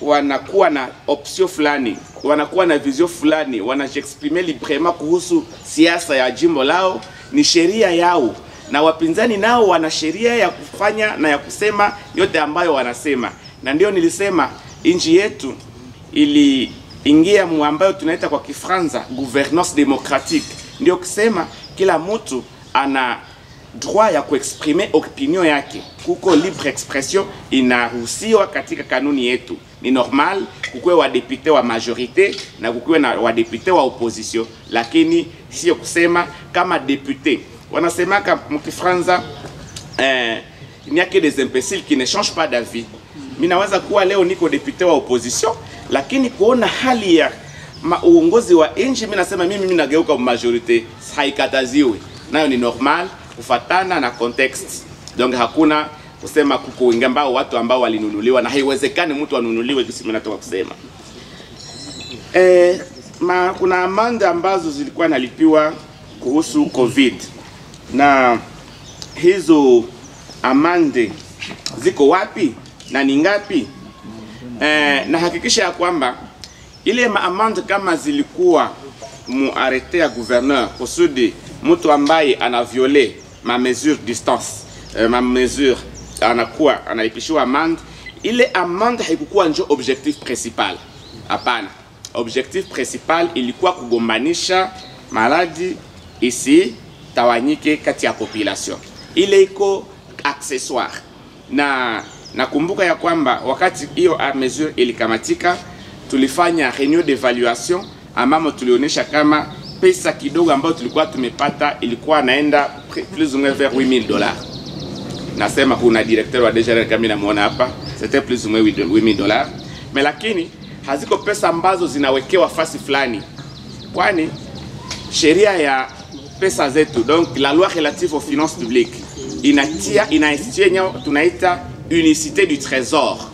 wanakuwa na option fulani, wanakuwa na vision fulani, wanajiexprimer librement kuhusu siasa ya jimbo lao, ni sheria yao, na wapinzani nao wana sheria ya kufanya na ya kusema yote ambayo wanasema. Na ndio nilisema nchi yetu iliingia ambayo tunaita kwa Kifaransa gouvernance démocratique, ndio kusema kila mtu ana droit ya kuexprimer opinion yake. Kuko libre expression inaruhusiwa katika kanuni yetu. Ni normal kukuwe wa député wa majorité na kukuwe na wa député wa opposition, lakini sio kusema kama député. Wanasemaka mkifranza il n'y a que des imbéciles qui ne changent pas d'avis. Mimi naweza kuwa leo niko député wa opposition, lakini kuona hali ya uongozi wa nchi mimi nasema mimi nageuka majorité, haikataziwi. Nayo ni normal kufatana na context. Donc hakuna kusema kuko wengi ambao watu ambao walinunuliwa, na haiwezekani mtu anunuliwe kisi mimi natoka kusema. Kuna amande ambazo zilikuwa nalipiwa kuhusu COVID. Na hizo amande ziko wapi na ni ngapi? Na hakikisha ya kwamba ile amande kama zilikuwa muarete ya gouverneur kusudi mtu ambaye ana violé ma mesure distance, ma mesure anakuwa anaipishiwa amande, ile amande haikukuwa ndio objectif principal. Hapana. Objectif principal ilikuwa kugombanisha maladi ici tawanyike kati ya population. Ile iko accessoire. Na nakumbuka ya kwamba wakati hiyo mesure ilikamatika, tulifanya réunion d'évaluation ambamo tulionyesha kama pesa kidogo ambayo tulikuwa tumepata ilikuwa naenda plus ou moins vers $8,000. Nasema kuna directeur wa DGR kama namuona hapa, c'était plus ou moins $8,000. Mais lakini haziko pesa ambazo zinawekewa fasi fulani. Kwani sheria ya pesa zetu, donc la loi relative aux finances publiques, inainstitue tunaita unicité du trésor.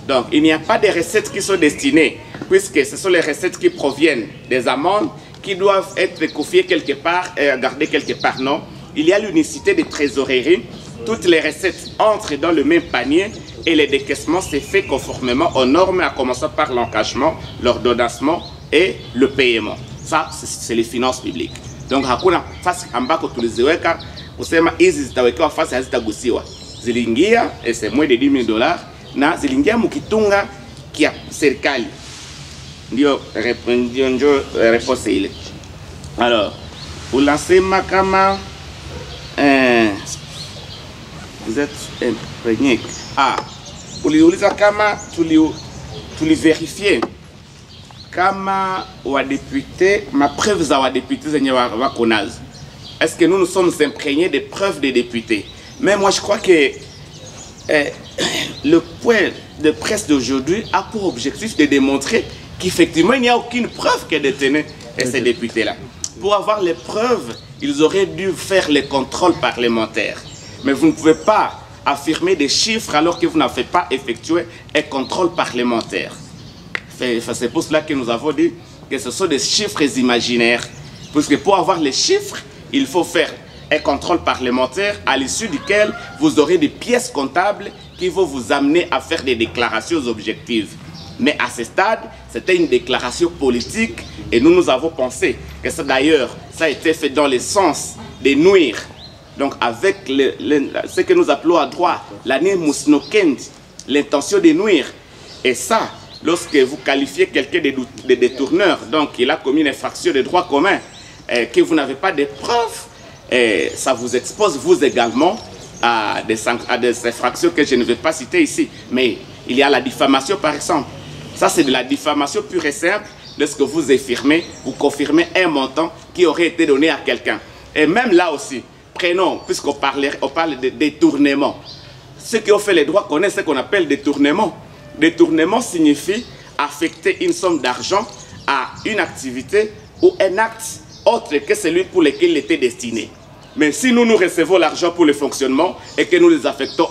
Donc il n'y a pas de recettes qui sont destinées, puisque ce sont les recettes qui proviennent des amendes qui doivent être confiées quelque part et gardées quelque part. Non, il y a l'unicité de trésorerie. Toutes les recettes entrent dans le même panier et le décaissement s'est fait conformément aux normes, à commencer par l'encagement, l'ordonnancement et le paiement. Ça, c'est les finances publiques. Donc hakuna fasi ambako tuliziweka kusema hizi zitawekewa fasi hazitagusiwa. Zilingia et c'est moins de $10,000 na zilingia mkitunga kia serikali. Ndio réponse ile. Alors, ulasema kama vous êtes imprégné. Uliuliza kama tulivérifier kama wa député, ma preuve za wa député zenye wako nazo. Est-ce que nous sommes imprégnés des preuves des députés? Mais moi je crois que le point de presse d'aujourd'hui a pour objectif de démontrer qu'effectivement il n'y a aucune preuve que détenaient ces députés-là. Pour avoir les preuves, ils auraient dû faire les contrôles parlementaires. Mais vous ne pouvez pas affirmer des chiffres alors que vous n'avez pas effectué un contrôle parlementaire. C'est pour cela que nous avons dit que ce sont des chiffres imaginaires. Puisque pour avoir les chiffres, il faut faire un contrôle parlementaire à l'issue duquel vous aurez des pièces comptables qui vont vous amener à faire des déclarations objectives. Mais à ce stade, c'était une déclaration politique et nous avons pensé que ça d'ailleurs, ça a été fait dans le sens de nuire. Donc avec ce que nous appelons à droit l'année mousnokend, l'intention de nuire. Et ça, lorsque vous qualifiez quelqu'un de détourneur, donc il a commis une infraction de droit commun, que vous n'avez pas de preuves, ça vous expose vous également à des infractions que je ne vais pas citer ici. Mais il y a la diffamation par exemple. Ça c'est de la diffamation pure et simple. Lorsque vous affirmez, vous confirmez un montant qui aurait été donné à quelqu'un. Et même là aussi, prenons, puisqu'on parle de détournement, ceux qui ont fait les droits connaissent ce qu'on appelle détournement. Détournement signifie affecter une somme d'argent à une activité ou un acte autre que celui pour lequel il était destiné. Mais si nous recevons l'argent pour le fonctionnement et que nous l'affectons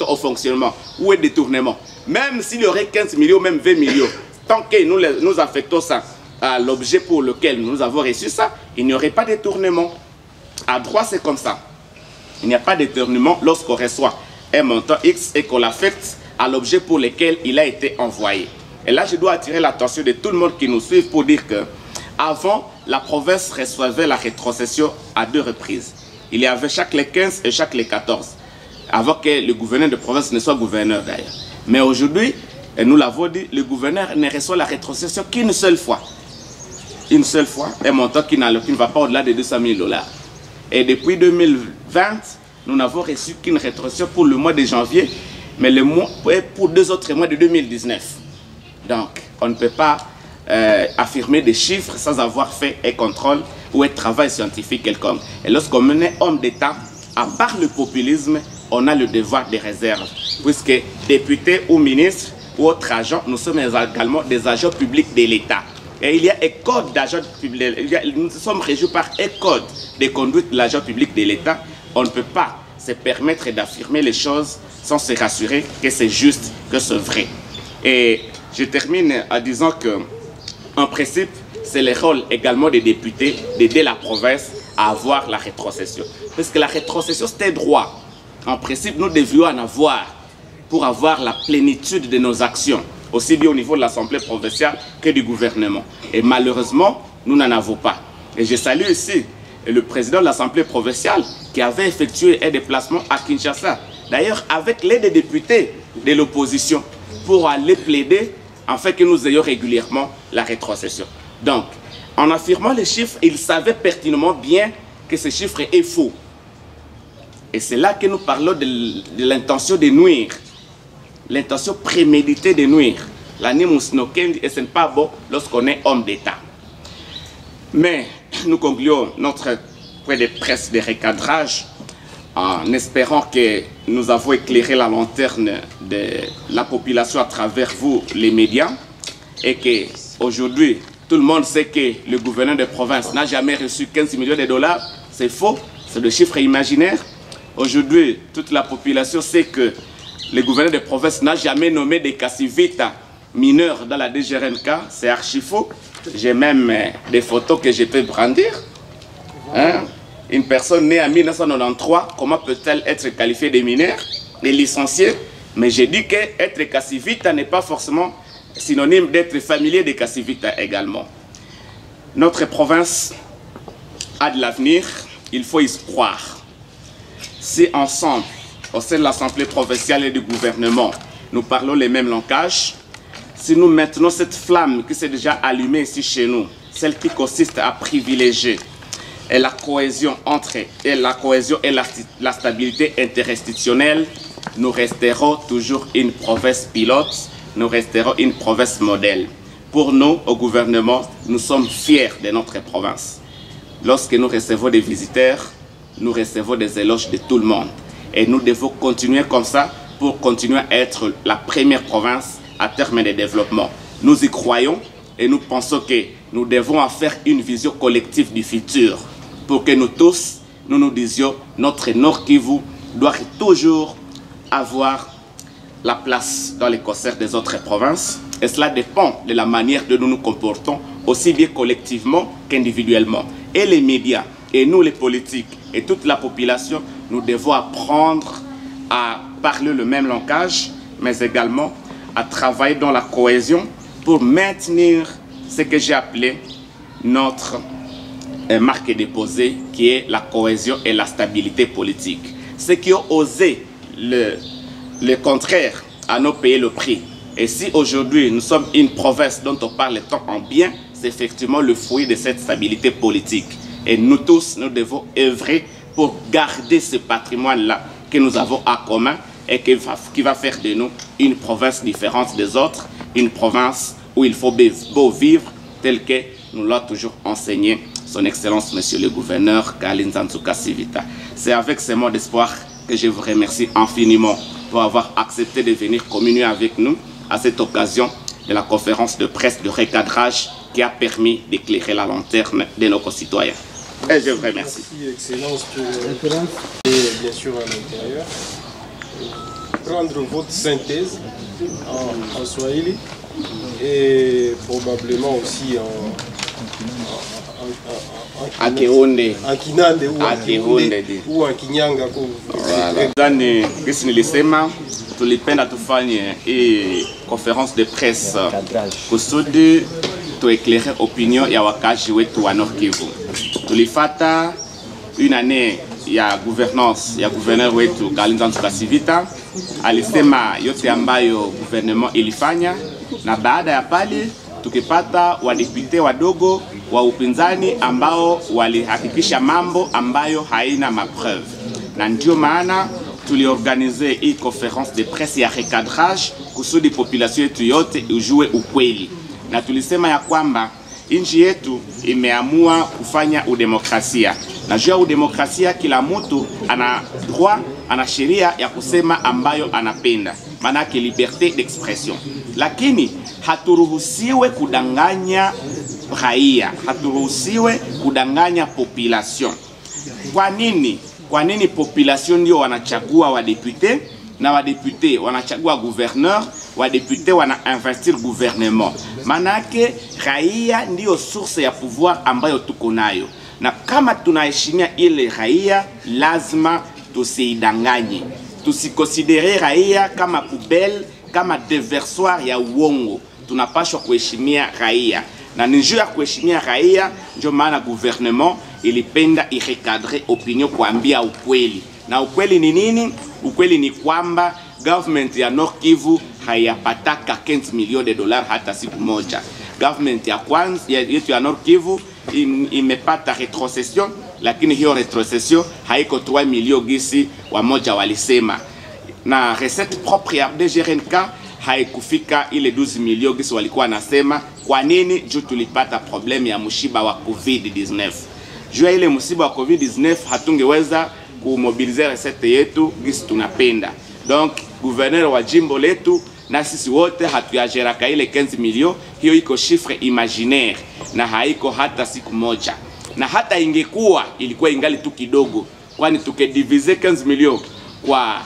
au fonctionnement, où est le détournement? Même s'il y aurait 15 millions, même 20 millions, tant que nous affectons ça à l'objet pour lequel nous avons reçu ça, il n'y aurait pas de détournement. À droit, c'est comme ça. Il n'y a pas de détournement lorsqu'on reçoit un montant X et qu'on l'affecte à l'objet pour lequel il a été envoyé. Et là, je dois attirer l'attention de tout le monde qui nous suit pour dire que avant, la province recevait la rétrocession à 2 reprises. Il y avait chaque les 15 et chaque les 14. Avant que le gouverneur de province ne soit gouverneur d'ailleurs. Mais aujourd'hui, et nous l'avons dit, le gouverneur ne reçoit la rétrocession qu'une seule fois. Une seule fois, un montant qui ne va pas au-delà de 200 000 $. Et depuis 2020, nous n'avons reçu qu'une rétrocession pour le mois de janvier, mais pour 2 autres mois de 2019. Donc, on ne peut pas affirmer des chiffres sans avoir fait un contrôle ou un travail scientifique quelconque. Et lorsqu'on est homme d'État, à part le populisme, on a le devoir de réserve. Puisque députés ou ministres ou autres agents, nous sommes également des agents publics de l'État. Et il y a un code d'agent public, nous sommes régis par un code de conduite de l'agent public de l'État. On ne peut pas se permettre d'affirmer les choses sans se rassurer que c'est juste, que c'est vrai. Et je termine en disant que, en principe, c'est le rôle également des députés d'aider la province à avoir la rétrocession. Parce que la rétrocession, c'est un droit. En principe, nous devrions en avoir pour avoir la plénitude de nos actions, aussi bien au niveau de l'Assemblée provinciale que du gouvernement. Et malheureusement, nous n'en avons pas. Et je salue ici le président de l'Assemblée provinciale qui avait effectué un déplacement à Kinshasa, d'ailleurs avec l'aide des députés de l'opposition, pour aller plaider afin que nous ayons régulièrement la rétrocession. Donc, en affirmant les chiffres, il savait pertinemment bien que ces chiffres est faux. Et c'est là que nous parlons de l'intention de nuire, l'intention préméditée de nuire. Et ce n'est pas bon lorsqu'on est homme d'État. Mais nous concluons notre point de presse de recadrage en espérant que nous avons éclairé la lanterne de la population à travers vous, les médias, et qu'aujourd'hui, tout le monde sait que le gouverneur de province n'a jamais reçu 15 millions de $. C'est faux, c'est le chiffre imaginaire. Aujourd'hui, toute la population sait que le gouverneur de province n'a jamais nommé des Cassivita mineurs dans la DGRNK. C'est archi faux. J'ai même des photos que je peux brandir. Hein? Une personne née en 1993, comment peut-elle être qualifiée de mineur, de licenciée? Mais j'ai dit qu'être Cassivita n'est pas forcément synonyme d'être familier de Cassivita également. Notre province a de l'avenir, il faut y croire. Si ensemble, au sein de l'Assemblée provinciale et du gouvernement, nous parlons les mêmes langages, si nous maintenons cette flamme qui s'est déjà allumée ici chez nous, celle qui consiste à privilégier et la cohésion et la stabilité interinstitutionnelle, nous resterons toujours une province pilote, nous resterons une province modèle. Pour nous, au gouvernement, nous sommes fiers de notre province. Lorsque nous recevons des visiteurs, nous recevons des éloges de tout le monde. Et nous devons continuer comme ça pour continuer à être la première province à terme de développement. Nous y croyons et nous pensons que nous devons en faire une vision collective du futur pour que nous tous, nous disions notre Nord Kivu doit toujours avoir la place dans les concerts des autres provinces. Et cela dépend de la manière dont nous nous comportons, aussi bien collectivement qu'individuellement. Et les médias, et nous les politiques, et toute la population, nous devons apprendre à parler le même langage, mais également à travailler dans la cohésion pour maintenir ce que j'ai appelé notre marque déposée, qui est la cohésion et la stabilité politique. Ceux qui ont osé le contraire en ont payé le prix. Et si aujourd'hui nous sommes une province dont on parle tant en bien, c'est effectivement le fruit de cette stabilité politique. Et nous tous, nous devons œuvrer pour garder ce patrimoine-là que nous avons en commun et qui va faire de nous une province différente des autres, une province où il faut beau vivre tel que nous l'a toujours enseigné son Excellence Monsieur le Gouverneur Kalinza Nzouka Sivita. C'est avec ces mots d'espoir que je vous remercie infiniment pour avoir accepté de venir communier avec nous à cette occasion de la conférence de presse de recadrage qui a permis d'éclairer la lanterne de nos concitoyens. Et je vous remercie. Merci, Excellence, pour et bien sûr à l'intérieur. Prendre votre synthèse en Swahili et probablement aussi en Kinande ou en Kinyanga. Voilà. Kisi nilisema tulipenda tufanye hii conférence de presse kusudi tuéclairer opinion ya wakazi wetu wa Nord Kivu. Tulifata une année ya gouvernance ya gouverneur wetu Kalinza Kasivita, alisema yote ambayo gouvernement ilifanya, na baada ya pale tukipata wadepute wadogo wa upinzani ambao walihakikisha mambo ambayo haina mapreuve, na ndio maana tuliorganize hii conférence de presse ya recadrage kusudi population yetu yote ujue ukweli, na tulisema ya kwamba nchi yetu imeamua kufanya udemokrasia, na juu ya udemokrasia kila mtu ana droit, ana sheria ya kusema ambayo anapenda, manake liberté d'expression, lakini haturuhusiwe kudanganya raia, haturuhusiwe kudanganya population. Kwa nini? Kwa nini population ndio wanachagua wadepute na wadepute wanachagua gouverneur, wadepute wana investir gouvernement? Manake raia ndio source ya pouvoir ambayo tuko nayo, na kama tunaheshimia ile raia lazima tusidanganye, tusikonsidere raia kama poubelle, kama deversoir ya uongo. Tunapaswa kuheshimia raia, na njoo ya kuheshimia raia ndio maana gouvernement ilipenda irecadrer opinion kuambia ukweli. Na ukweli ni nini? Ukweli ni kwamba government ya Nord Kivu hayapataka 15 millions de dollars hata siku moja. Government ya kwanza yetu ya Nord Kivu imepata retrocession, lakini hiyo retrocession haiko 3 millions gisi wamoja walisema, na recette propre ya DGRNK haikufika ile 12 millions gisi walikuwa nasema. Kwa nini? Juu tulipata problem ya mshiba wa COVID-19. Juu ile msiba wa COVID-19 hatungeweza kumobilize recette yetu gisi tunapenda. Donc gouverneur wa jimbo letu na sisi wote hatuyajeraka ile 15 millions, hiyo iko chiffre imaginaire na haiko hata siku moja, na hata ingekuwa ilikuwa ingali tu kidogo, kwani tukedivize 15 millions kwa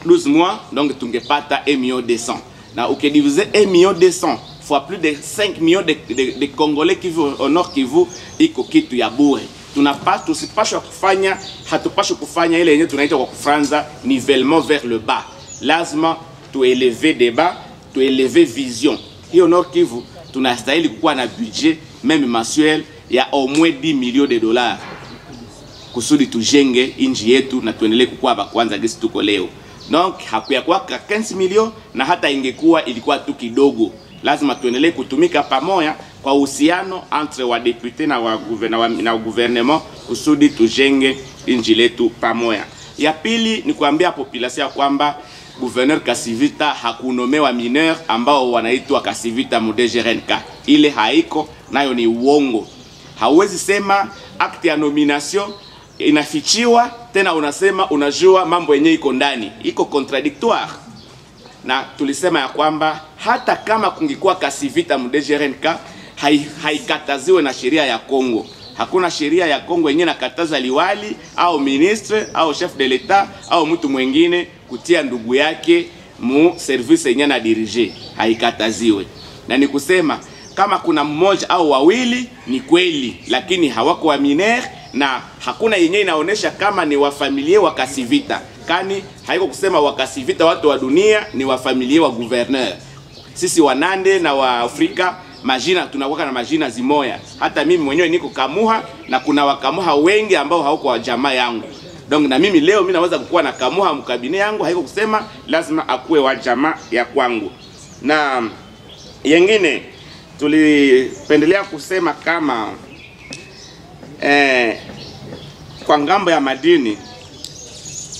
12 mois, donc tungepata 1 million 200, na ukedivize 1 million 200 fois plus de 5 millions de Congolais qui vivent au Nord Kivu, iko kitu ya bure. Tusipashwa kufanya, hatupashwa kufanya ile yenye tunaita kwa Kufranza nivellement vers le bas. Lazima tuelever débat, tuelever vision. Hiyo Nord Kivu tunastahili kuwa na budget même mensuel ya au moins 10 millions de dollars kusudi tujenge inji yetu na tuendelee kukua kwanza gisi tuko leo. Donc hakuya kwa 15 millions, na hata ingekuwa ilikuwa tu kidogo. Lazima tuendelee kutumika pamoja kwa uhusiano entre wa député na gouvernement kusudi tujenge inji letu pamoja. Ya pili ni kuambia population kwamba gouverneur Kasivita hakunomewa mineur ambao wanaitwa Kasivita mu DGRNK. Ile haiko, nayo ni uongo. Hauwezi sema acte ya nomination inafichiwa tena unasema unajua mambo yenyewe iko ndani. Iko contradictoire. Na tulisema ya kwamba hata kama kungekuwa Kasivita mu DGRNK haikataziwe na sheria ya Kongo. Hakuna sheria ya Kongo yenyewe nakataza liwali au ministre au chef de l'etat au mtu mwingine kutia ndugu yake mu service yenyewe na dirige, haikataziwe. Na ni kusema kama kuna mmoja au wawili ni kweli, lakini hawako wa mineur, na hakuna yenyewe inaonesha kama ni wa familia wa Kasivita. Kani haiko kusema wa Kasivita watu wa dunia ni wa familia wa gouverneur. Sisi wanande na wa Afrika majina tunakuwa na majina zimoya. Hata mimi mwenyewe niko Kamuha na kuna wakamuha wengi ambao hauko wa jamaa yangu. Donc na mimi leo mimi naweza kukuwa na Kamuha mkabine yangu, haiko kusema lazima akuwe wa jamaa ya kwangu. Na yengine tulipendelea kusema kama kwa ngambo ya madini,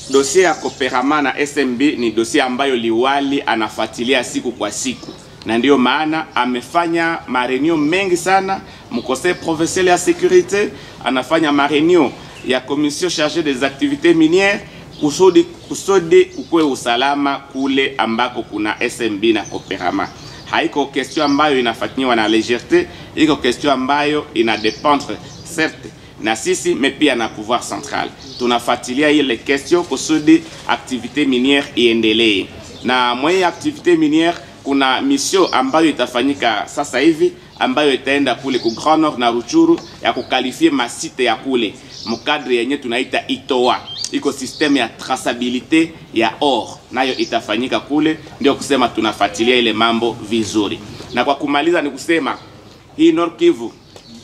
dossier ya Koperama na SMB ni dossier ambayo liwali anafuatilia siku kwa siku, na ndio maana amefanya mareunion mengi sana mu conseil provincial ya sécurité, anafanya mareunion ya commission chargée des activités minières, kusudi kukue usalama kule ambako kuna SMB na Coperama. Haiko question ambayo inafatiniwa na légèreté, iko question ambayo inadépendre certes na sisi mais pia na pouvoir central. Tunafuatilia ile question kusudi activité minière iendelee. Na mwenye activité minière kuna mission ambayo itafanyika sasa hivi ambayo itaenda kule ku Grand Nord na Ruchuru ya kukalifie masite ya kule mukadre yenye tunaita ITOA, iko systeme ya traçabilité ya or, nayo itafanyika kule. Ndio kusema tunafuatilia ile mambo vizuri. Na kwa kumaliza ni kusema hii Nord Kivu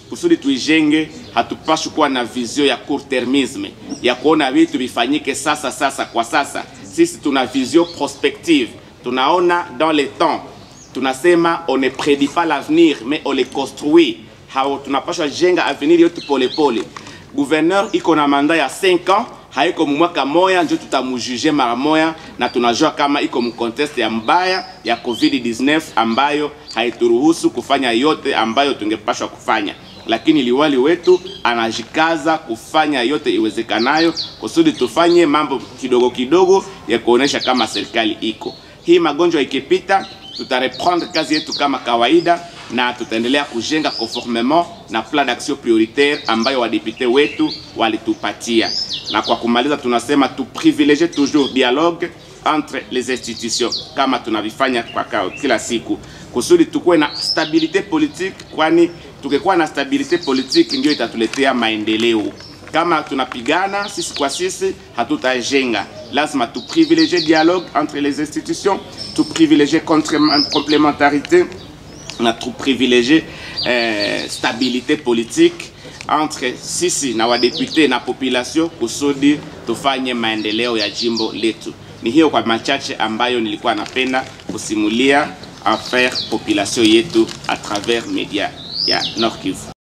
kusudi tuijenge, hatupashi kuwa na vision ya court termisme ya kuona vitu vifanyike sasa kwa sasa. Sisi tuna vision prospective, tunaona dans le temps. Tunasema on ne prédit pas l'avenir mais on le construit. Hao tunapaswa jenga avenir yote pole pole. Gouverneur iko na manda ya 5 ans, haiko mwaka moya ndio tutamujuge mara moya, na tunajua kama iko mcontest ya mbaya ya COVID-19 ambayo haituruhusu kufanya yote ambayo tungepaswa kufanya. Lakini liwali wetu anajikaza kufanya yote iwezekanayo kusudi tufanye mambo kidogo kidogo ya kuonesha kama serikali iko. Hii magonjwa ikipita, tutareprendre kazi yetu kama kawaida na tutaendelea kujenga conformément na plan d'action prioritaire ambayo wadepute wetu walitupatia. Na kwa kumaliza tunasema tu privilégier toujours dialogue entre les institutions kama tunavifanya kwa kila siku kusudi tukue na stabilité politique, kwani tukikuwa na stabilité politique ndio itatuletea maendeleo. Kama tunapigana sisi kwa sisi hatutajenga. Lazima tu privilégier dialogue entre les institutions, tu privilégier complémentarité, na tu privilégier stabilité politique entre sisi na wadepute na population kusudi tufanye maendeleo ya jimbo letu. Ni hiyo kwa machache ambayo nilikuwa napenda kusimulia affaire population yetu à travers media ya Nord Kivu.